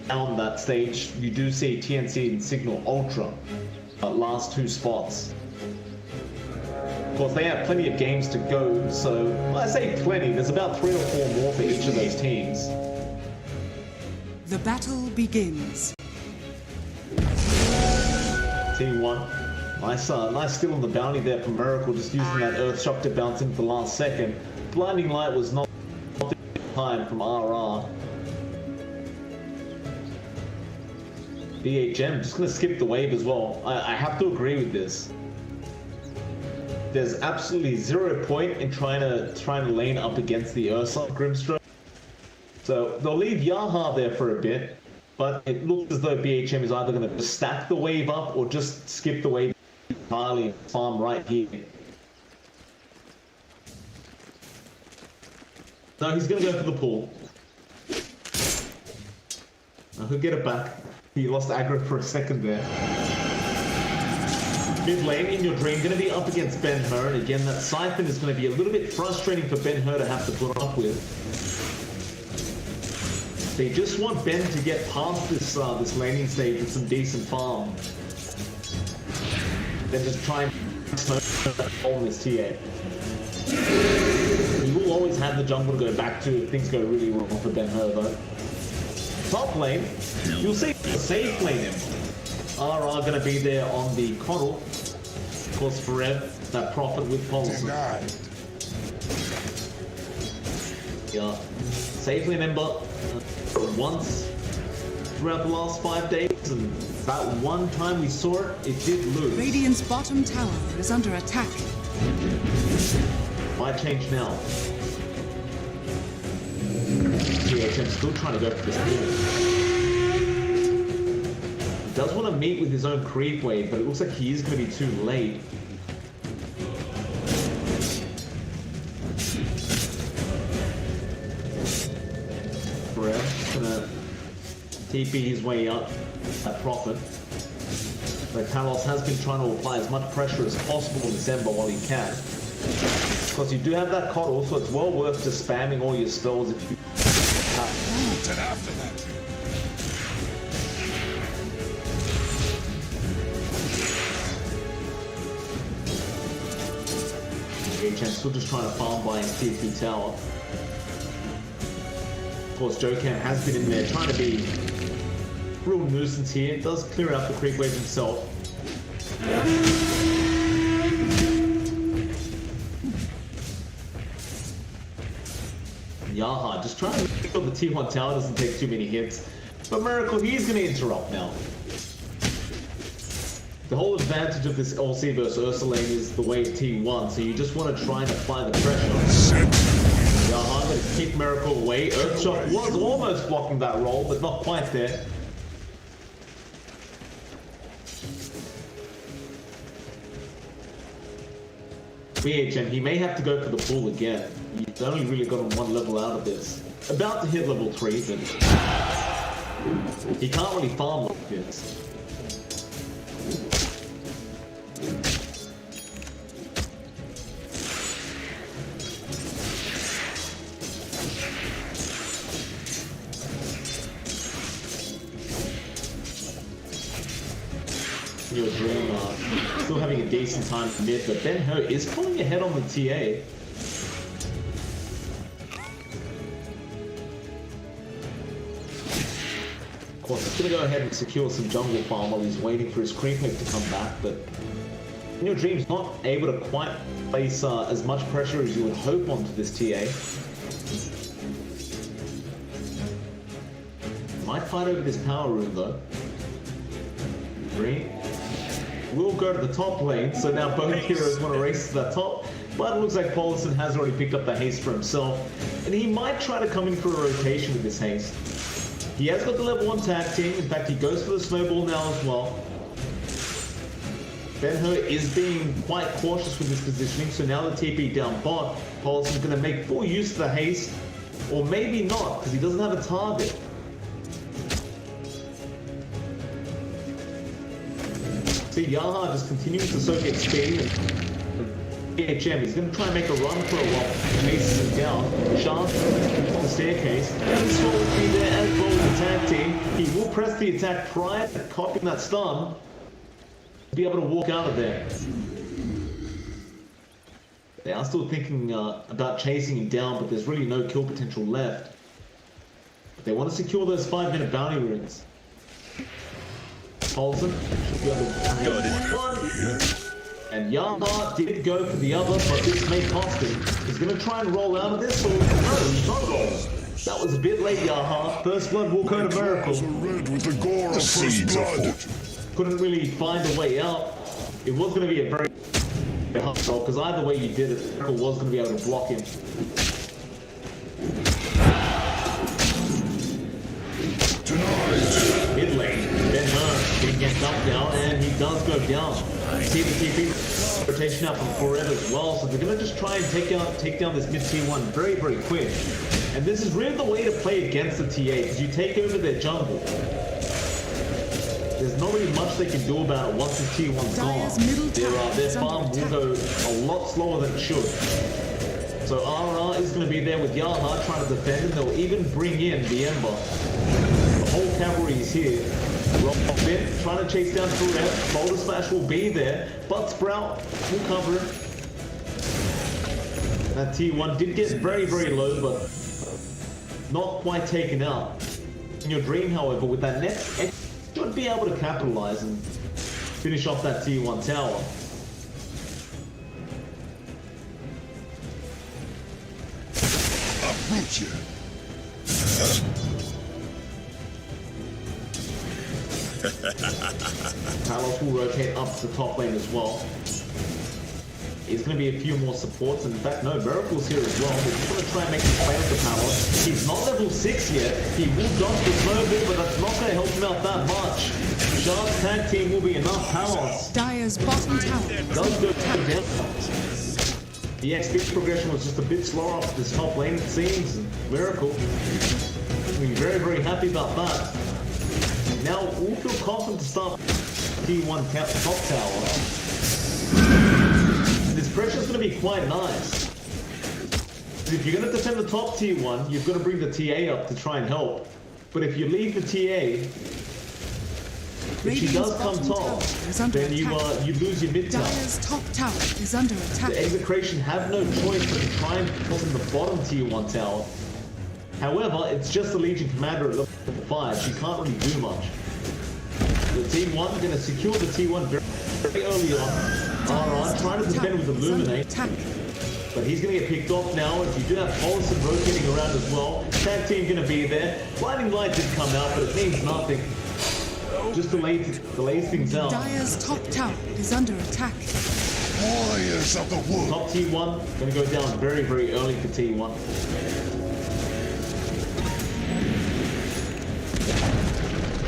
On that stage, you do see TNC and Signal Ultra last 2 spots. Of course, they have plenty of games to go, so I say plenty. There's about 3 or 4 more for each of those teams. The battle begins. T1. Nice steal on the bounty there from Miracle, just using that Earth Shock to bounce in for the last second. Blinding Light was not time from RR. BHM just gonna skip the wave as well. I have to agree with this. There's absolutely 0 point in trying to lane up against the Ursa Grimstroke. So they'll leave Yaha there for a bit, but it looks as though BHM is either going to stack the wave up or just skip the wave entirely and farm right here. No, he's going to go for the pool. Now he'll get it back. He lost aggro for a second there. Mid lane, In Your Dream, going to be up against Ben-Hur, and again that Siphon is going to be a little bit frustrating for Ben-Hur to have to put up with. They just want Ben to get past this laning stage with some decent farm. Then just try and smoke that hole in this TA. He will always have the jungle to go back to if things go really wrong for Ben-Hur though. Top lane, you'll see the safe lane RR going to be there on the Coddle. Of course, Forever, that Prophet with policy. Yeah, safe lane Ember once throughout the last 5 days, and that one time we saw it, it did lose. Radiant's bottom tower is under attack. Might change now. I'm still trying to go for this pool. He does want to meet with his own creep wave, but it looks like he is going to be too late. Forever gonna TP his way up at Prophet. But Talos has been trying to apply as much pressure as possible in December while he can. Because you do have that Coddle, so it's well worth just spamming all your spells if you And after that, HM still just trying to farm by his T3 tower. Of course, Jokam has been in there trying to be a real nuisance here. Does clear out the creep wave himself. Yaha just trying to make sure the T1 tower doesn't take too many hits. But Miracle, he's going to interrupt now. The whole advantage of this LC versus Ursa lane is the wave T1, so you just want to try and apply the pressure. Yaha going to kick Miracle away. Earthshock was almost blocking that roll, but not quite there. BHM, he may have to go for the pool again. He's only really gotten 1 level out of this. About to hit level 3, but he can't really farm like this. Your Dream still having a decent time mid, but Ben-Hur is pulling ahead on the TA. Of course, he's going to go ahead and secure some jungle farm while he's waiting for his creep wave to come back, but In Your Dream's not able to quite place as much pressure as you would hope onto this TA. Might fight over this power room though. Green will go to the top lane, so now both heroes want to race to the top, but it looks like Paulson has already picked up the haste for himself, and he might try to come in for a rotation with this haste. He has got the level 1 tag team, in fact he goes for the snowball now as well. Ben-Hur is being quite cautious with his positioning, so now the TP down bot, Paulson's going to make full use of the haste, or maybe not, because he doesn't have a target. See, Yaha just continuing to soak XP, and BHM, he's going to try and make a run for a while, chases him down, Sharp on the staircase, and Sword will be there as well as the tag team. He will press the attack prior to copying that stun, to be able to walk out of there. They are still thinking about chasing him down, but there's really no kill potential left. But they want to secure those 5-minute bounty rings. Paulson should be able to one. And Yaha did go for the other, but this may cost him. He's going to try and roll out of this, or no, he's not rolling. That was a bit late, Yaha. First blood will go to Miracle. Red with the gore of first blood. Couldn't really find a way out. It was going to be a very hard roll, because either way you did it, Miracle was going to be able to block him. Tonight. Mid lane, Ben-Hur didn't get dumped now, and he does go down. See the TP rotation out from forever as well, so they're going to just try and take down this mid T1 very, very quick. And this is really the way to play against the TA, because you take over their jungle. There's not really much they can do about it once the T1's gone. Their farm will go a lot slower than it should. So RR is going to be there with Yaha trying to defend, and they'll even bring in the Ember. The whole cavalry is here. Robin trying to chase down Tourette. Boulder Smash will be there, but Sprout will cover him. That T1 did get very, very low, but not quite taken out. In your dream, however, with that next X, you should be able to capitalize and finish off that T1 tower. Approach it. Talos will rotate up to the top lane as well. There's going to be a few more supports, and in fact, no, Miracle's here as well. We're just going to try and make him play with the Talos. He's not level 6 yet. He will dodge the snowball, but that's not going to help him out that much. Shard's tag team will be enough. Talos Dire's bottom tower does go down. The XP progression was just a bit slower off this top lane, it seems. And Miracle will be very, very happy about that. Now we'll feel confident to start T1 top tower. And this pressure is going to be quite nice. If you're going to defend the top T1, you've got to bring the TA up to try and help. But if you leave the TA, if she does come top, then you lose your mid tower. Dire's top tower is under attack. The Execration have no choice but to try and put in the bottom T1 tower. However, it's just the Legion Commander at level 5. She can't really do much. The T1 are going to secure the T1 very early on. Alright, trying to defend with Illuminate. But he's going to get picked off now. If you do have Paulson rotating around as well, tag team going to be there. Blinding Light did come out, but it means nothing. Just delays things out. Dire's top tower is under attack. Warriors of the wood. Top T1 going to go down very, very early for T1.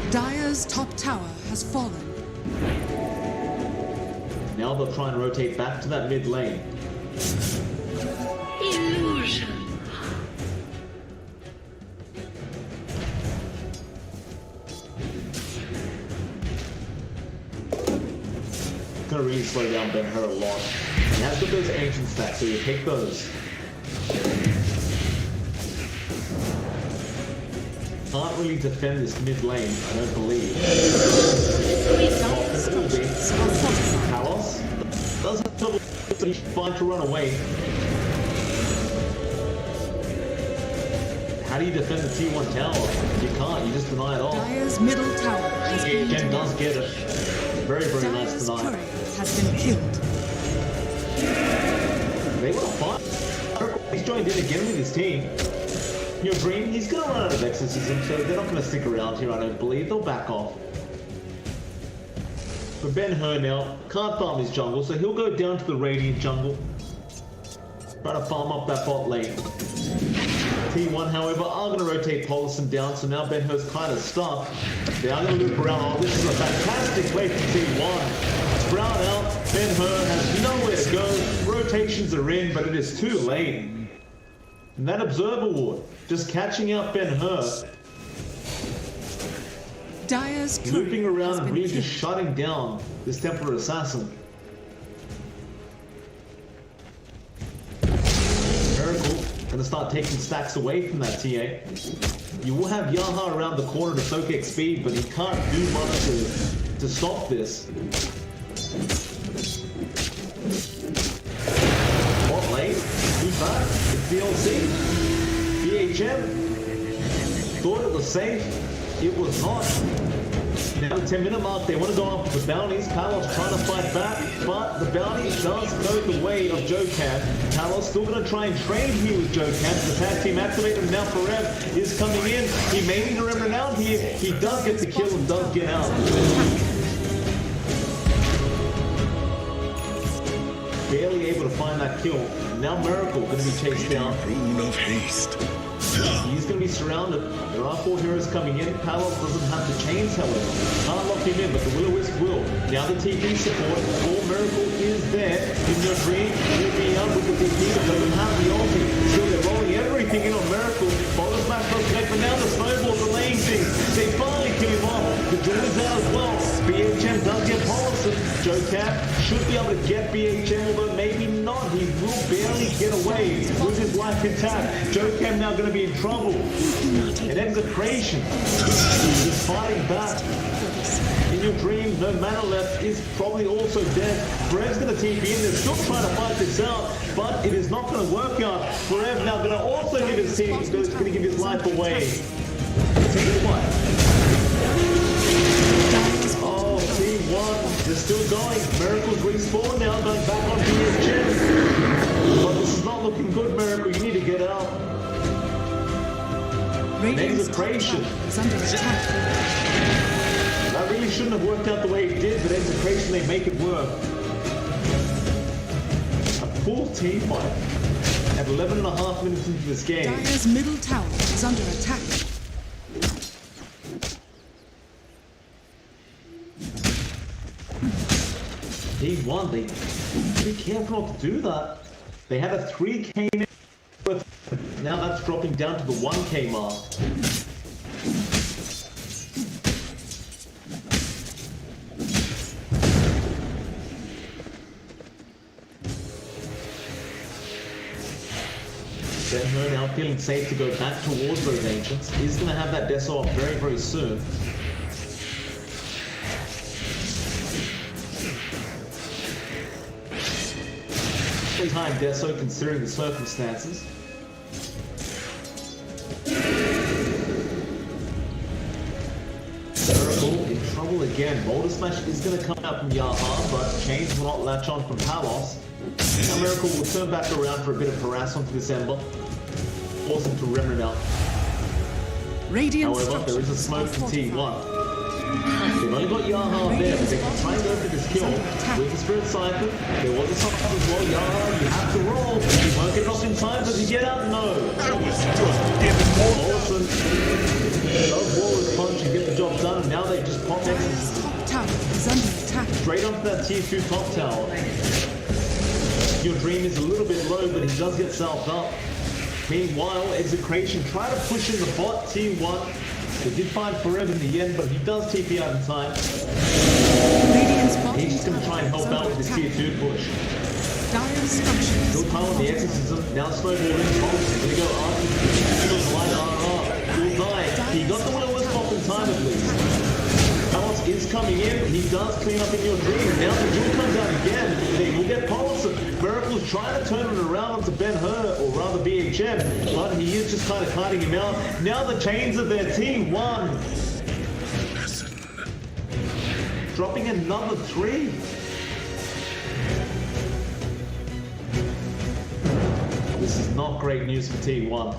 Dire's top tower has fallen. Now they'll try and rotate back to that mid lane. Illusion. Gonna really slow down Ben-Hur a lot. He has got those ancient stacks, so you take those. Can't really defend this mid lane, I don't believe. Talos does have trouble, but he's fine to run away. How do you defend the T1 tower? You can't, you just deny it all. Dire's middle tower has been Jen does get it. Very, very nice Dire's tonight. turret has been killed. They want to fight. He's joined in again with his team. Your dream, he's going to run out of exorcism, so they're not going to stick around here, I don't believe. They'll back off. But Ben-Hur now can't farm his jungle, so he'll go down to the Radiant jungle. Try to farm up that bot lane. T1, however, are going to rotate Paulson down, so now Ben-Hur's kind of stuck. They are going to loop around. Oh, this is a fantastic play for T1. Sprout out. Ben-Hur has nowhere to go. Rotations are in, but it is too late. And that Observer Ward, just catching out Ben-Hur. Dire's turret Looping around has and been really killed. just shutting down this Templar Assassin. Miracle gonna start taking stacks away from that TA. You will have Yaha around the corner to soak XP, but he can't do much to stop this. Bot back. It's DLC. BHM thought it was safe. It was not. Now the 10-minute mark, they want to go after the bounties. Palos trying to fight back, but the bounty does go the way of Jokan. Palos still going to try and trade here with Jokan. The tag team activated, and now Forev is coming in. He may need to remember out here. He does get the kill and does get out. Barely able to find that kill. Now Miracle going to be chased down. Rune of haste. He's going to be surrounded. There are 4 heroes coming in. Palos doesn't have the chains, however. Can't lock him in, but the Will-O-Wisp will. Now the TP support. All Miracle is there. In your dream, you'll be out with the TP that doesn't have the ulti. Still, they're rolling everything in on Miracle. Bottom smash does connect, but now the snowball's delaying things. They finally kill him off. The Dune's out as well. BHM does get Policy. Jokan should be able to get BHM, although maybe not. He will barely get away with his life intact. Jokan now going to be in trouble. An EXECRATION is fighting back. In your dream, no mana left is probably also dead. Forev's going to TP in. They're still trying to fight this out, but it is not going to work out. Forev now going to also give his team, going to give his life away. Team what? Oh, Team 1, they're still going. Miracle's respawn now, going back on BHM. But this is not looking good, Miracle. You need to get out. EXECRATION is under attack. That really shouldn't have worked out the way it did, but EXECRATION, they make it work. A full team fight at 11.5 minutes into this game. Dire's middle tower is under attack. Team 1, they be careful not to do that. They had a 3k net worth. Now that's dropping down to the 1k mark. Ben now feeling safe to go back towards those ancients. He's going to have that Deso up very, very soon. Time Deso considering the circumstances. Miracle in trouble again. Boulder Smash is going to come out from Yaha, but chains will not latch on from Palos. Now Miracle will turn back around for a bit of harassment to this Ember. Force him to Remnant out. However, there is a smoke from T1. They've only got Yaha there, but they can try and go for this kill with the Spirit Cycle. There was a soft as well. Yaha, you have to roll. You won't get off in time. Does he get out? No. Olsen does Waller's punch and get the job done. And now they just pop X's. Top tower is under attack. Straight onto that tier 2 top tower. Your dream is a little bit low, but he does get salved up. Meanwhile, EXECRATION try to push in the bot team 1. They did find Forev in the end, but he does TP out in time. He's just going to try and help out with this tier 2 push. Still time on the exorcism. Now Snowball in. He's going to go after the light RR. He'll die. He got the Will-O-Wisp off in time at least. Palos is coming in. He does clean up in your dream. Now the Jewel comes out again. They will get Policy. Miracle's trying to turn it around onto Ben-Hur, or rather BHM, but he is just kind of kiting him out. Now the chains of their team 1. Dropping another 3. This is not great news for Team 1.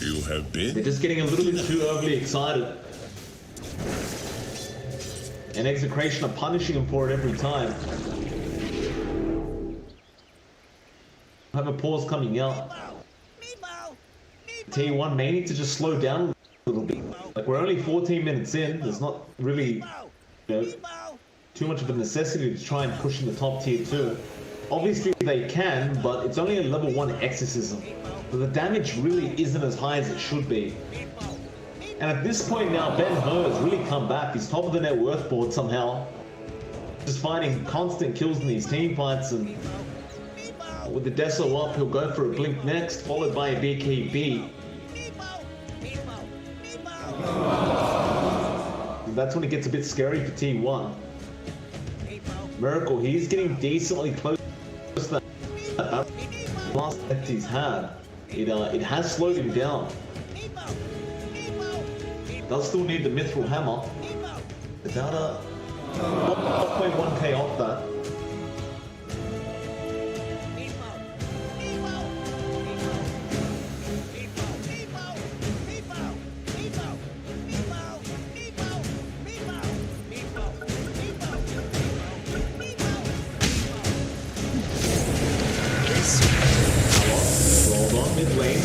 You have been. They're just getting a little bit too overly excited. And EXECRATION are punishing him for it every time. I have a pause coming out. T1 may need to just slow down a little bit. Like, we're only 14 minutes in. There's not really, too much of a necessity to try and push in the top tier 2. Obviously they can, but it's only a level 1 exorcism. So the damage really isn't as high as it should be. And at this point now, Ben-Hur has really come back. He's top of the net worth board somehow. Just finding constant kills in these team fights, and with the Deso up, he'll go for a blink next, followed by a BKB. And that's when it gets a bit scary for T1. Miracle, he's getting decently close to that last effect he's had. It has slowed him down. Does still need the Mithril Hammer. About a 1.1k off that.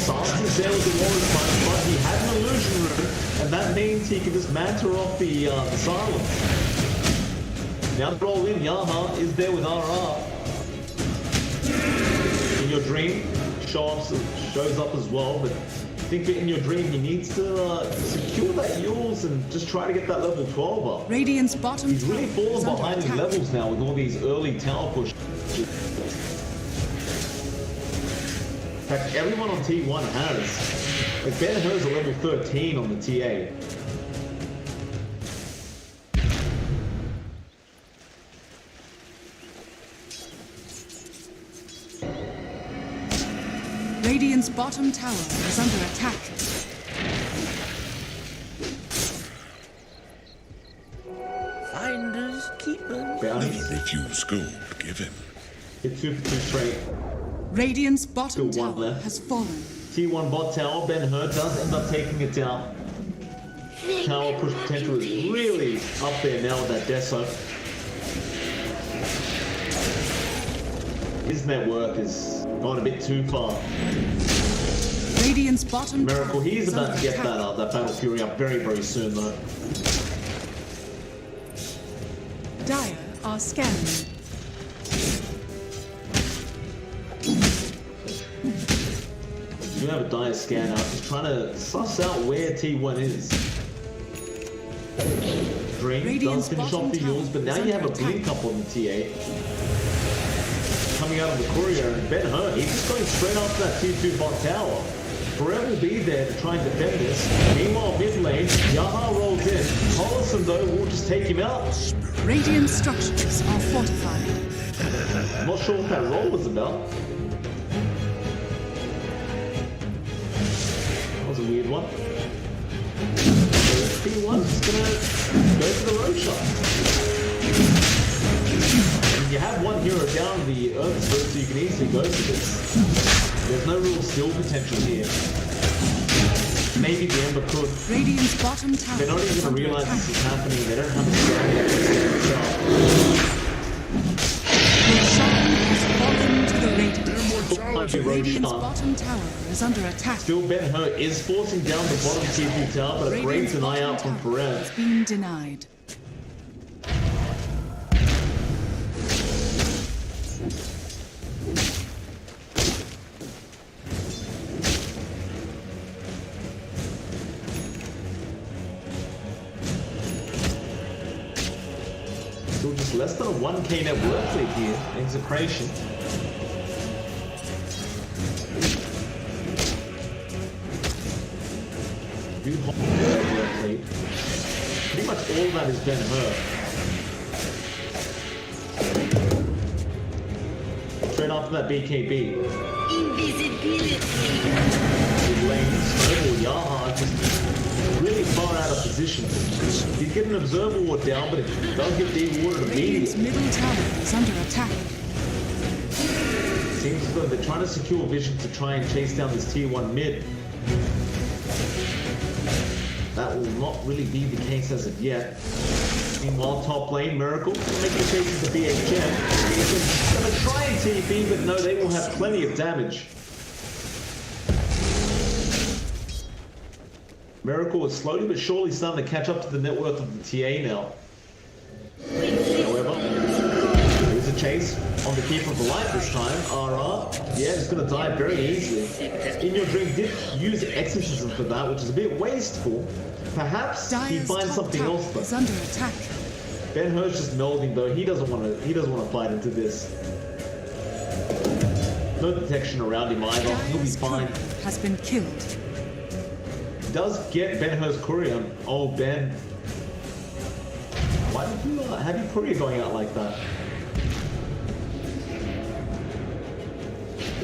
Silence there with the Warrior's Punch, but he had an illusion rune, and that means he can just mantle off the silence. Now the roll in, Yaha is there with RR. In your dream, shows up as well, but I think that in your dream he needs to secure that Yules and just try to get that level 12 up. Radiant's bottom He's really tower is fallen behind under his attack. levels now with all these early tower pushes. In fact, everyone on T1 has. Like Ben Hur's a level 13 on the TA. Radiant's bottom tower is under attack. Finders, keepers. Bounty. Never refuse gold given. Hit 2 for 2 straight. Radiant's bottom Still one tower left. has fallen. T1 bot tower, Ben Hur does end up taking it down. Tower push potential is really up there now with that Deso. His network has gone a bit too far. Radiant's bottom Miracle, tower he's is about under to get attack. that Battle Fury up very, very soon though. Dire are scanning. You have a dire scan out, just trying to suss out where T1 is. Dream does Radiant's finish bottom off the tower Yules, but is now you have a under blink attack. up on the TA. Coming out of the courier, and Ben Hur, he's just going straight after that T2 bot tower. Forever will be there to try and defend this. Meanwhile, mid lane, Yaha rolls in. Hollison, though, will just take him out. Radiant structures are fortified. I'm not sure what that roll was about. That was a weird one. T1's just gonna go for the road shot. And you have one hero down the Earth Spirit, so you can easily go for this. There's no real steal potential here. Maybe the Ember could. Radiant's bottom tower They're not even is going to under realize attack. this is happening. They don't have a scan yet. Roshan has fallen to the Radiant. Radiant's Radiant's bottom tower is under attack. Still, Ben Hur is forcing down the bottom T2 tower, but a great Radiant's deny bottom out from tower Perez. has been denied. Still just less than a 1k net worth lead here. Execration. Do hold that worth lead. Pretty much all that is Ben Hur. Straight after that BKB. Good lane, Snowball, Yaha just really far out of position. He's getting an Observer Ward down, but it does get dewatered Radiant's immediately. middle tower is under attack. Seems as though they're trying to secure vision to try and chase down this tier 1 mid. That will not really be the case as of yet. Meanwhile, top lane, Miracle, making a chase into BHM. He's going to try and TP, but no, they will have plenty of damage. Miracle is slowly but surely starting to catch up to the net worth of the TA now. However, there's a chase on the Keeper of the Light this time. RR, yeah, it's going to die very easily. In Your Dream did use Exorcism for that, which is a bit wasteful. Perhaps he Dire's finds top something tower else is though. under attack. Ben Hur's just melding though. He doesn't want to fight into this. No detection around him either. He'll be Dire's fine. courier has been killed. Does get Ben Hur's courier. Oh Ben, why did you have your courier going out like that?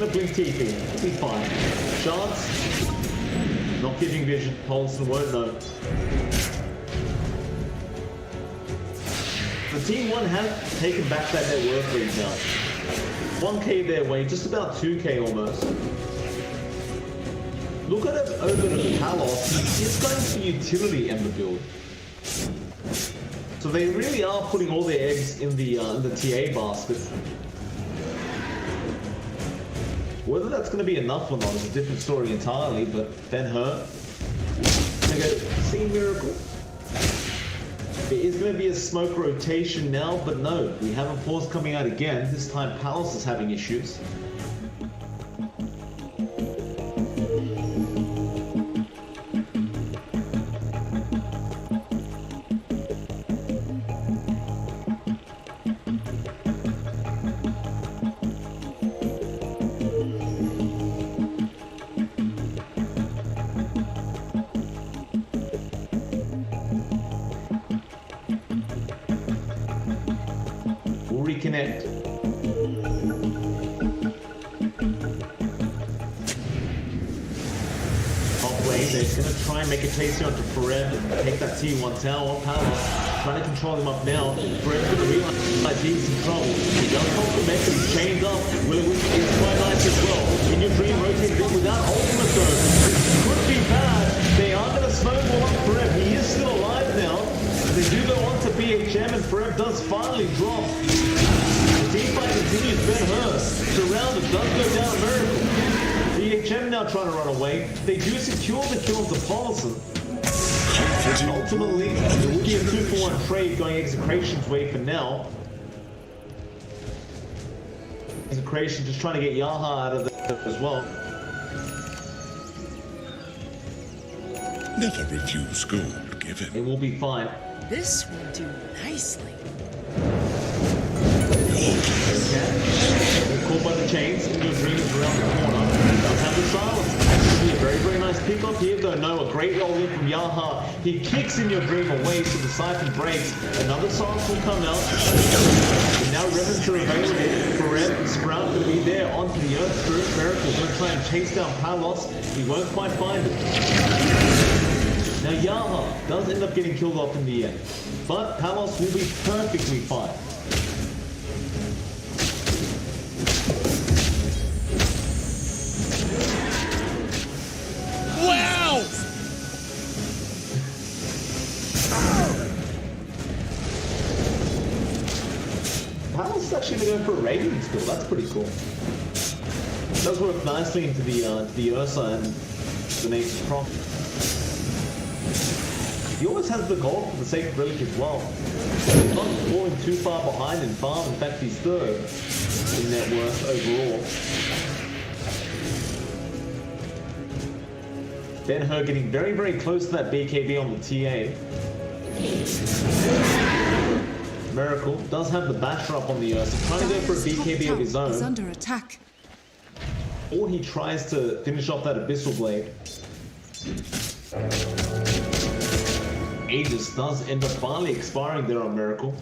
gonna blink TP. It'll be fine. Chance. Not giving vision. Paulson won't know. The T1 has taken back that net worth lead now. 1k their way, just about 2k almost. Look at it over to Palos. He's going for utility in the build. So they really are putting all their eggs in the TA basket. Whether that's going to be enough or not is a different story entirely, but Ben-Hur. Okay, see Miracle. There is going to be a smoke rotation now, but no, we have a pause coming out again. This time Palos is having issues. Reconnect. Top lane, they're gonna try and make a chase here onto Forev and take that T1 tower. Palos trying to control him up now. Forev's gonna realize he's in trouble. He does compliment him, he's chained up. Will it is quite nice as well. In your dream rotates in without ultimate though. This could be bad. They are gonna snowball up Forev. He is still alive now. They do go on to BHM and Forev does finally drop. The teamfight continues. Ben-Hur surrounded, does go down Miracle. BHM now trying to run away. They do secure the kill to Paulson. Ultimately, it will be a 2-for-1 trade going Execration's way for now. Execration just trying to get Yaha out of there as well. Never refuse gold given. It will be fine. This will do nicely. Okay. Caught by the chains. Your dream is around the corner. Does have the silence. Actually, a very, very nice pick up here though. No, a great roll in from Yaha. He kicks in your dream away so the siphon breaks. Another silence will come out. And now Revenants are available. Forev and Sprout will be there onto the Earth Spirit. Miracle going to try and chase down Palos. He won't quite find it. Now Yaha does end up getting killed off in the end. But Palos will be perfectly fine. Wow! Palos is actually going to go for a Radiant skill. That's pretty cool. It does work nicely into the Ursa and the Nature's Prophet. He always has the gold for the Sacred Relic as well. He's not falling too far behind in farm. In fact, he's third in net worth overall. Ben-Hur getting very, very close to that BKB on the TA. Miracle does have the basher up on the Ursa, trying to go for a BKB of his own. Is under attack. Or he tries to finish off that Abyssal Blade. Aegis does end up finally expiring there on Miracle.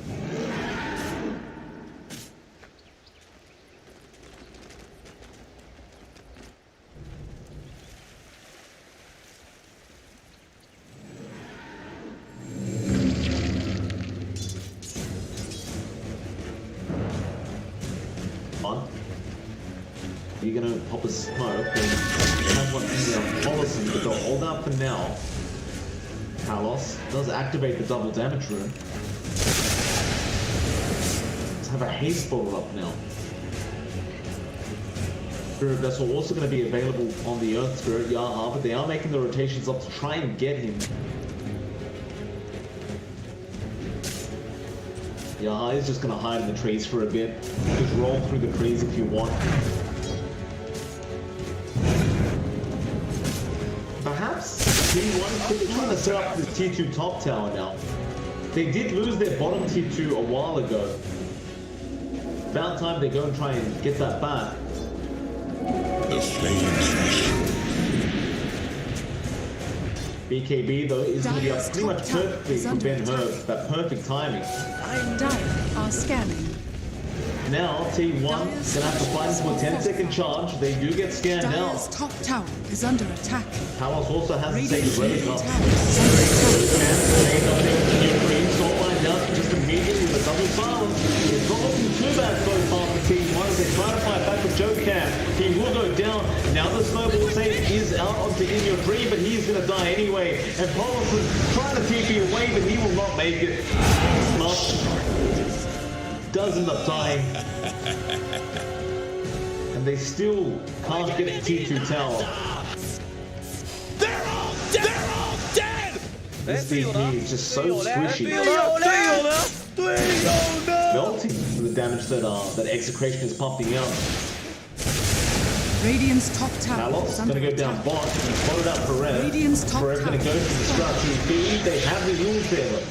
You're gonna pop a smoke and have one in there. Paulson, but they'll hold out for now. Palos does activate the double damage rune. Let's have a haste bottle up now. Spirit Vessel also going to be available on the Earth Spirit Yaha, but they are making the rotations up to try and get him. Yaha is just going to hide in the trees for a bit. Just roll through the trees if you want. Perhaps T1 could be trying to set up the T2 top tower now. They did lose their bottom T2 a while ago. About time they go and try and get that back. The flames rush. BKB though is going to be up pretty much perfectly for Ben-Hur. That perfect timing. Dire are scanning. Now T1 gonna have to fight for a 10-second charge. They do get scanned now. Dire's top tower is under attack. Palos also has to take Radiant's the break middle up. tower is under attack. Just immediately with a double silence. It's not looking too bad so far for T1 as they try to fight back with Jokam. He will go down. Now the snowball safe is out onto In Your Dream, but he's going to die anyway. And Palos is trying to TP away, but he will not make it. Snuff does end up dying. And they still can't get a T2 tower. They're all dead! This DP is just so squishy. Melting for the damage that Execration is pumping out. Radiant's top tower Palos is is under going to go down attack. bot. He's followed out for Red. Radiant's top Red's going to go tower for the strat TP. They have the Yule Sailor.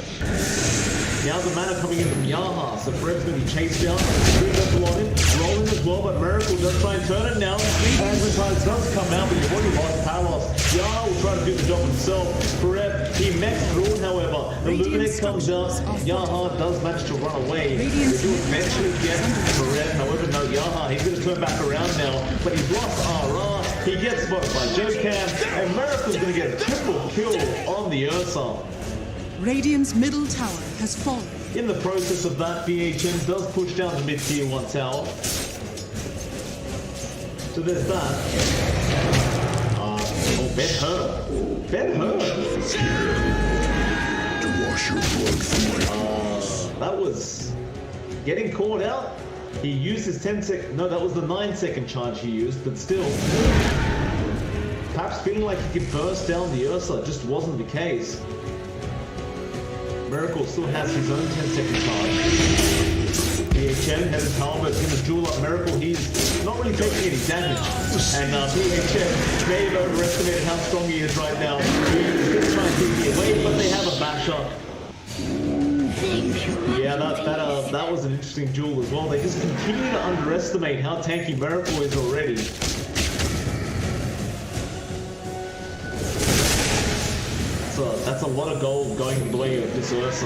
Now the mana coming in from Yaha, so Fred's going to be chased down. Three people on him, rolling as well, but Miracle does try and turn it now. Advertise does come out, but you've already lost Palos. Yaha will try to do the job himself. Fred, he mechs through, however. The Luminate comes out. Yaha does manage to run away. They do eventually get Fred. However, no, Yaha, he's going to turn back around now, but he's lost RR. He gets smoked by Jokam, and Miracle's going to get a triple kill on the Ursa. Radiant's middle tower has fallen. In the process of that, BHN does push down the mid-tier 1 tower. So there's that. Oh, Ben Hur. To wash your blood from my That was getting caught out. He used his 10-second... No, that was the 9-second charge he used, but still. Perhaps feeling like he could burst down the Ursa, just wasn't the case. Miracle still has his own 10-second charge. BHN has his Talbot going to duel up Miracle. He's not really taking any damage. And BHN may have overestimated how strong he is right now. He's going to try and keep me away, but they have a basher. Yeah, that was an interesting duel as well. They just continue to underestimate how tanky Miracle is already. That's a lot of gold going the way of this Ursa.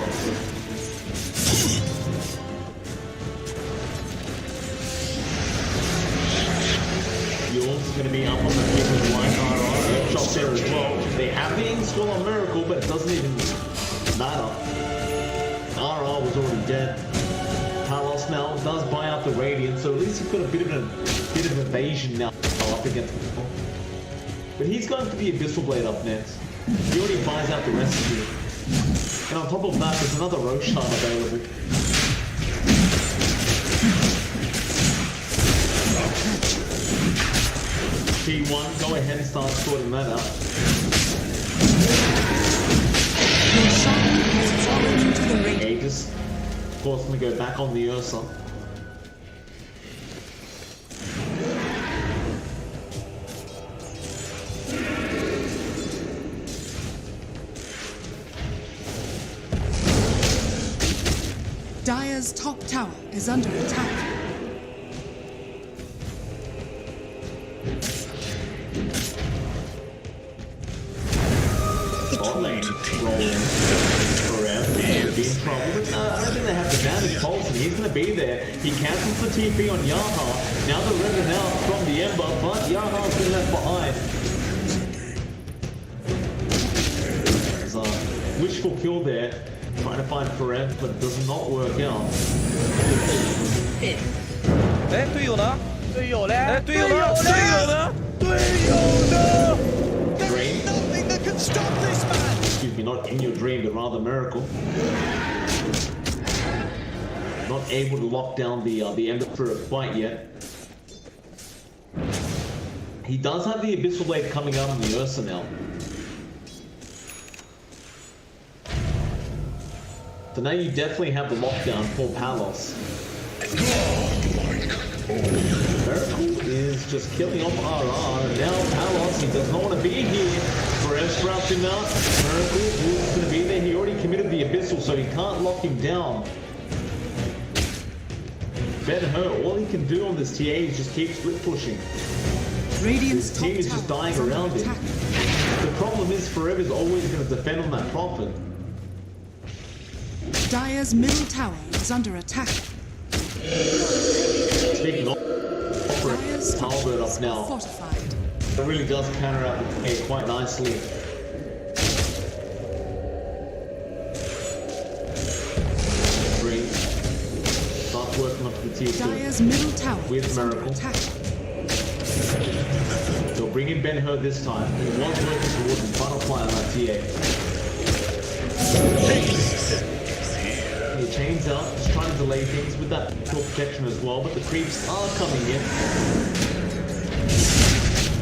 Yule's going to be up on the people's line. RR shot there as well. They have the install on Miracle, but it doesn't even matter. RR was already dead. Palos now does buy out the Radiant, so at least he's got a bit of evasion now up against him. But he's going for the Abyssal Blade up next. He already buys out the rest of it. And on top of that, there's another Roshan available. T1, go ahead and start sorting that out. Your shaman has fallen into the Radiant. Aegis, of course, going to go back on the Ursa. Dire's top tower is under attack. Rolling forever. Be in trouble. But I don't think they have the damage pulse, and he's going to be there. He cancels the TP on Yaha. Now the Riven out from the Ember, but Yaha's been left behind. There's a wishful kill there. Trying to find Pharrell, but it does not work out. 哎，队友呢？队友嘞？哎，队友呢？ Dream. Excuse me, not In Your Dream, but rather Miracle. Not able to lock down the Ember for a fight yet. He does have the Abyssal Blade coming out on the Ursa now. So now you definitely have the lockdown for Palos. Miracle is just killing off RR, and now Palos, he does not want to be here. Perez routes him out. Miracle is going to be there. He already committed the Abyssal, so he can't lock him down. Ben Hur, all he can do on this TA is just keep split pushing. Radiant's His team is just dying around him. The problem is Forever's always going to defend on that profit. Dire's middle tower is under attack. Big knock. Dire's Halberd up structures now. are fortified. It really does counter out the decay quite nicely. Three. Starts working up to the tier 2. Dire's middle tower With is under Miracle. attack. They'll bring in Ben-Hur this time. He was working towards the butterfly on that TA. He chains out, just trying to delay things with that short protection as well, but the creeps are coming in.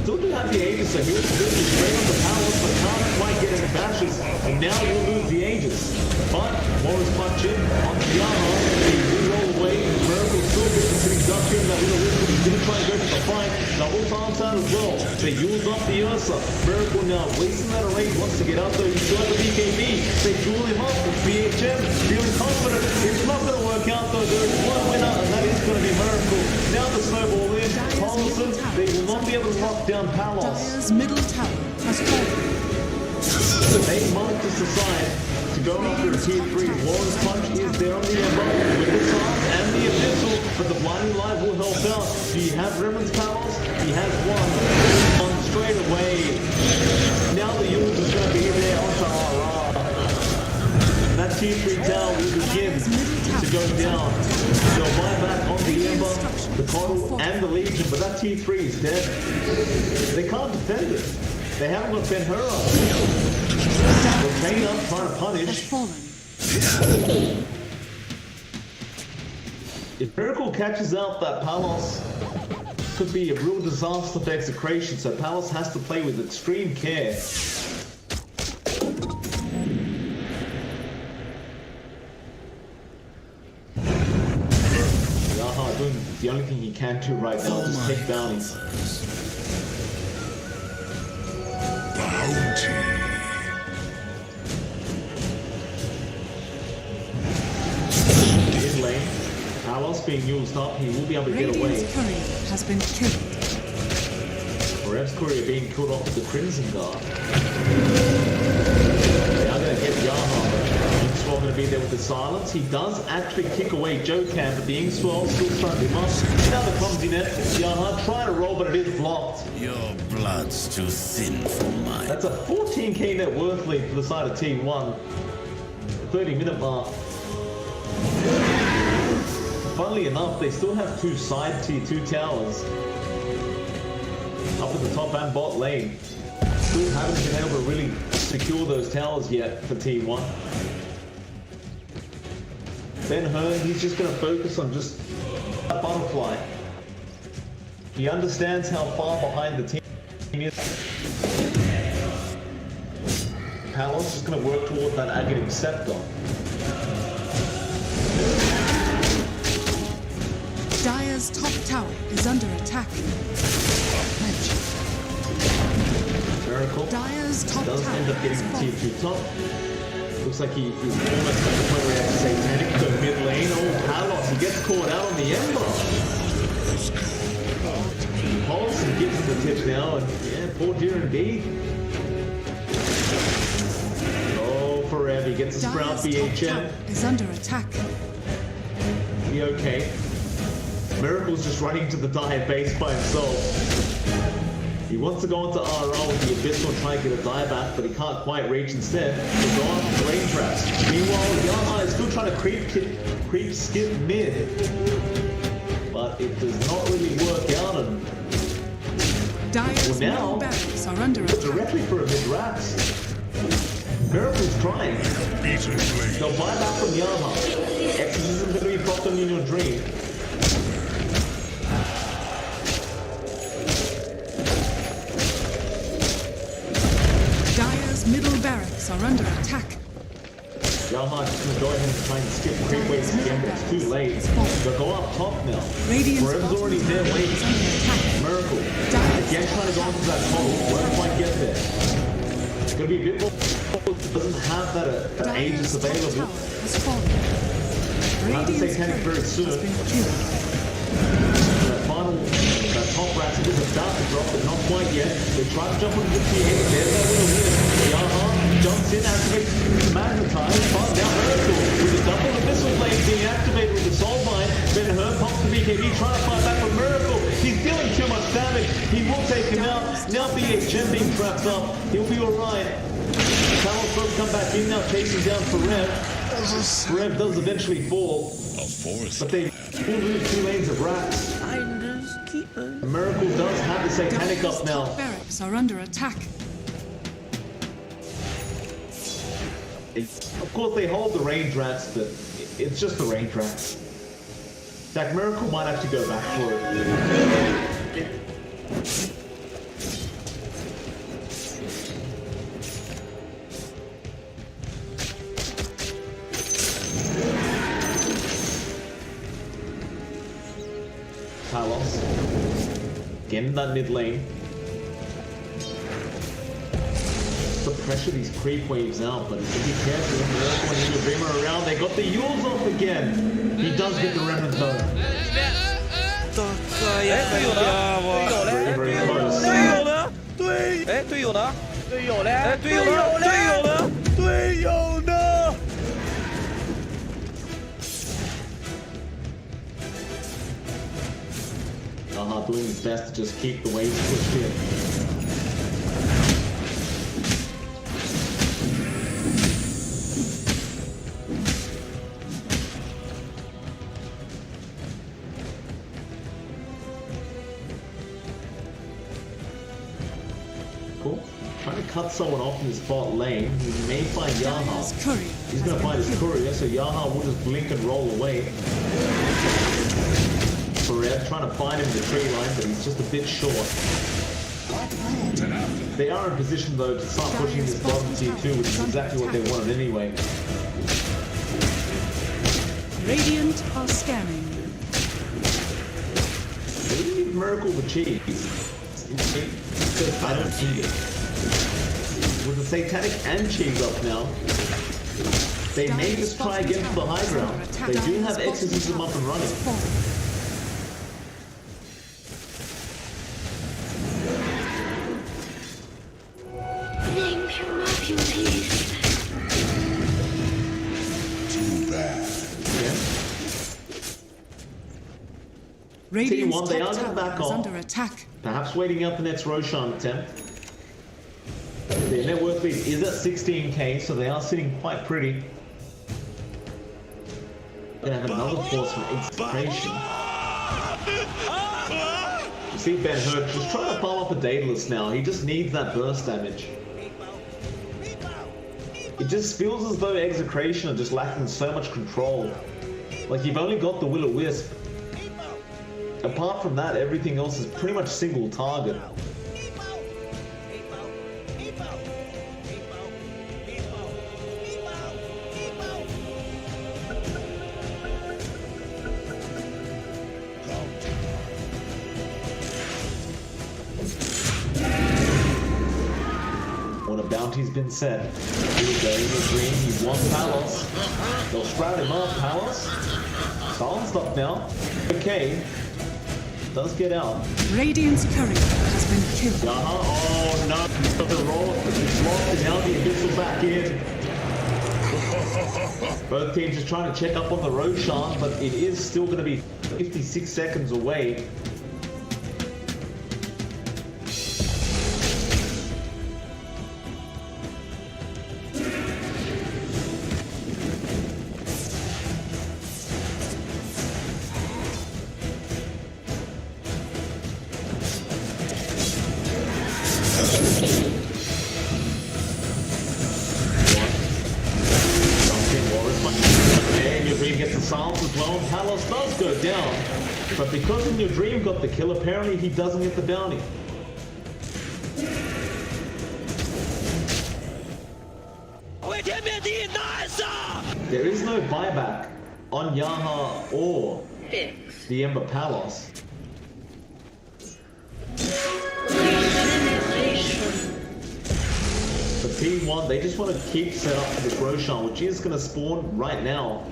Still do have the Aegis, so he was really straight on the powers, but can't quite get any bashes, and now you'll lose the Aegis. But Morris punch in onto Yama, he will roll away, Miracle still gets the things up here, that little whistle, he's gonna try and go for the fight, double Tartan as well. They use up the Ursa. Miracle now wasting that array, wants to get out though, he's still at the BKB. They duel him up with BHM, feeling confident. It's not gonna work out though, there is one winner, and that is gonna be Miracle. Now the snowball in, Carlson, they will not be able to lock down Palos. Dire's middle tower has fallen. They might just decide to go after a tier 3. Warren's punch is there on the ember with the Sark and the Abyssal, but the Blinding Light will help out. Do you have Remen's Palos? He has one straight away. Now the Yules is going to be there onto RR. That tier 3 tower will begin to go down. They'll buy back on the ember, the Coddle, and the Legion, but that tier 3 is dead. They can't defend it. They haven't got Ben-Hur up. They're taking up trying to Has punish. fallen. If Miracle catches out that Palos, could be a real disaster for Execration, so Palos has to play with extreme care. Yaha doing the only thing he can do right now, just take bounties. Bounty. In lane, Palos being used up, he will be able to get away. Radiant's courier has been killed. Ref's courier being killed off with the Crimson Guard. They are going to get Yaha. Inkswell going to be there with the silence. He does actually kick away Jokan, but the Inkswell still trying to him up. Now the clumsy net. Yaha trying to roll, but it is blocked. Your blood's too thin for mine. That's a 14k net worth lead for the side of Team 1. 30-minute mark. Funnily enough, they still have two side tier 2 towers. Up at the top and bot lane. Still haven't been able to really secure those towers yet for Team 1. Ben-Hur, he's just going to focus on just a butterfly. He understands how far behind the team is. Palos is going to work toward that Aghanim Scepter. Dire's top tower is under attack. Miracle Dire's top does tower end up getting has the tier fallen. 2 top. Looks like he's almost at the point where he has to say Satanic to mid lane. Oh, Palos, he gets caught out on the Ember. Paulson gives him the tip now, and yeah, poor dear indeed. Oh, forever, he gets a Sprout Dire's top BHM. tower is under attack. Be okay. Miracle's just running to the dive base by himself. He wants to go into RL with the Abyssal, try and get a dieback, but he can't quite reach instead. He'll go on to rain traps. Meanwhile, Yaha is still trying to creep skip mid. But it does not really work out, and Dire's Well, now- middle barracks are under attack. directly for a mid-rax. Miracle's trying. Beaten blade. They'll buy back from Yaha. Exorcism going to be problem in your dream. Dire's middle barracks are under attack. Yaha is going to go ahead and try and skip creep waves again, but it's too late. They'll go up top now. Radiant's Forever's bottom already tower there waiting. is under attack. Miracle. Dire's Again trying to go onto that tunnel. Won't quite get there. It's going to be a bit more. Doesn't have that Aegis Dire's top available. tower has fallen. We'll have to say Radiant's Tank very courier soon. has been killed. That top rat is about to drop, but not quite yet. They try to jump on the T8. There's that little win. Yaha jumps in, activates Magnetize, finds out Miracle with the double Abyssal blade being activated with the Soul Mine. Ben-Hur Chen being trapped up. He'll be alright. Talos does come back in now, chasing down Rev. Rev does eventually fall. A forest. But they will lose 2 lanes of rats. Miracle does have the Satanic up now. Top barracks are under attack. Of course, they hold the range rats, but it's just the range rats. Jack Miracle might have to go back for it. Talos. Get in that mid lane. The pressure these creep waves out, but if you be careful when you Dreamer around, they got the Yules off again. He does get the remnant though. Very close. 队友呢？队友呢？队友呢？ Aha doing his best to just keep the waves pushed in. Cool. Trying to cut someone off in his bot lane. He may find Yaha. He's going to find his courier, so Yaha will just blink and roll away. Rev trying to find him in the tree line, but he's just a bit short. They are in position though to start pushing this bottom tier 2, which is exactly what they wanted anyway. Radiant are scanning. They need Miracle for cheese. I don't need it. With the Satanic and cheese up now, they may just try again for the high ground. They do have Exorcism up and running. Radiant's T1, they are top going to back tower is off. under attack. Perhaps waiting out the next Roshan attempt. Their net worth lead is at 16k, so they are sitting quite pretty. Gonna have another force from Execration. You see Ben Hurt just trying to farm up a Daedalus now. He just needs that burst damage. It just feels as though Execration are just lacking so much control. Like you've only got the Will-O-Wisp. Apart from that, everything else is pretty much single target. When a bounty's been set, here we go, in the green, he's one Palos. They'll sprout him up, Palos. Silenced up now. Okay. Does get out. Radiant's courier has been killed. Oh no, the roll is lost and now the Abyssal back in. Both teams are trying to check up on the Roshan, but it is still going to be 56 seconds away. As well, and Palos does go down, but because In Your Dream got the kill, apparently he doesn't get the bounty. There is no buyback on Yaha or the Ember Palos. The T1, they just want to keep set up for this Roshan, which is going to spawn right now.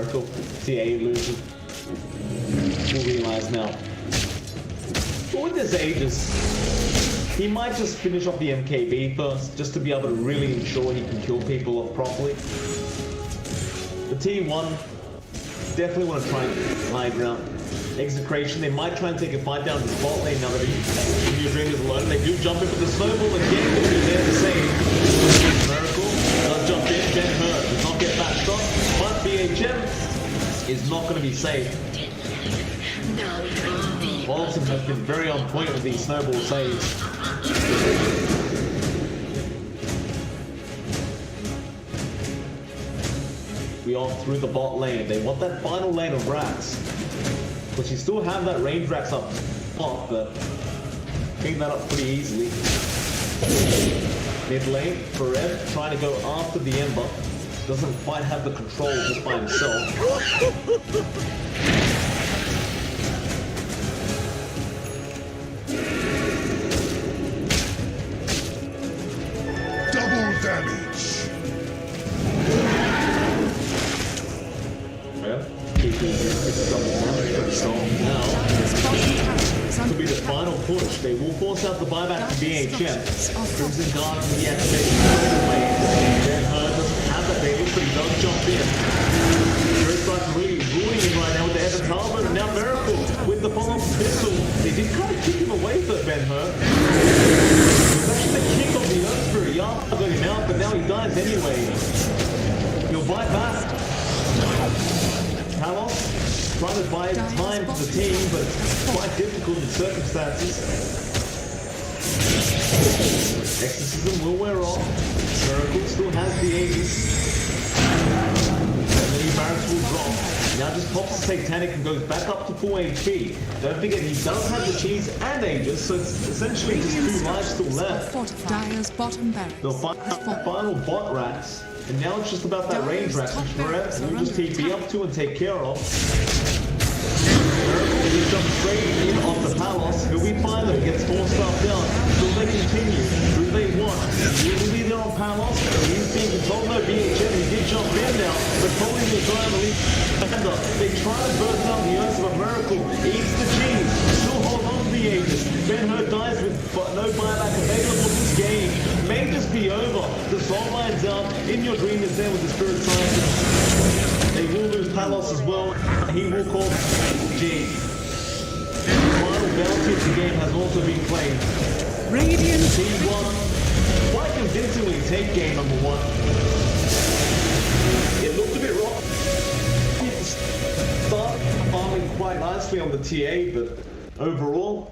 Miracle. TA loses. We'll realize now. But with this Aegis, he might just finish off the MKB first, just to be able to really ensure he can kill people off properly. The T1 definitely want to try and high ground. Execration, they might try and take a fight down the bot lane now that New Dream is alone. They do jump in with the snowball again, will be there to save. Miracle does jump in, Ben-Hur does not get backed up, but BHM is not going to be safe. Bolton has been very on point with these snowball saves. We are through the bot lane. They want that final lane of racks. But you still have that range racks up top, but picking that up pretty easily. Mid lane, Forev trying to go after the Ember. Doesn't quite have the control just by himself. Double damage. Now, to be the final push, they will force out the buyback to BHM. Crimson Guard from the activation away. Ben-Hur doesn't have that baby, but he does jump in. First really ruining him right now with the Evans Harbor, and now Miracle with the follow-up pistol. They did kind of kick him away for Ben-Hur. It was actually the kick of the Earth Spirit. Yard got him out, but now he dies anyway. He'll bite back. Palos trying to buy time for the team, but it's quite difficult in circumstances. Exorcism will wear off. Miracle still has the Aegis. And the barracks will drop. Now just pops the Satanic and goes back up to full HP. Don't forget, he does have the cheese and Aegis, so it's essentially just 2 lives still left. Dyer's bottom barracks. The final bot racks. And now it's just about that range rack, which Forev will just TP up to and take care of. Miracle will jump straight in off the Palos. He'll be fine though, he gets 4-star down. Will they continue? Who they want? Will he be there on Palos? He's being controlled by BHM, he did jump in now, but probably will try and leave. They try to burst out the Earth of a Miracle, eats the cheese, still hold on to the Aegis. Ben-Hur dies with no buyback available this game. May just be over. The soul line's out. In Your Dream is there with the Spirit Scientist. They will lose Palos as well. He will call G. The final bounty of the game has also been claimed. Radiant T1 quite convincingly take game number 1. It looked a bit rough. Start farming quite nicely on the TA, but overall,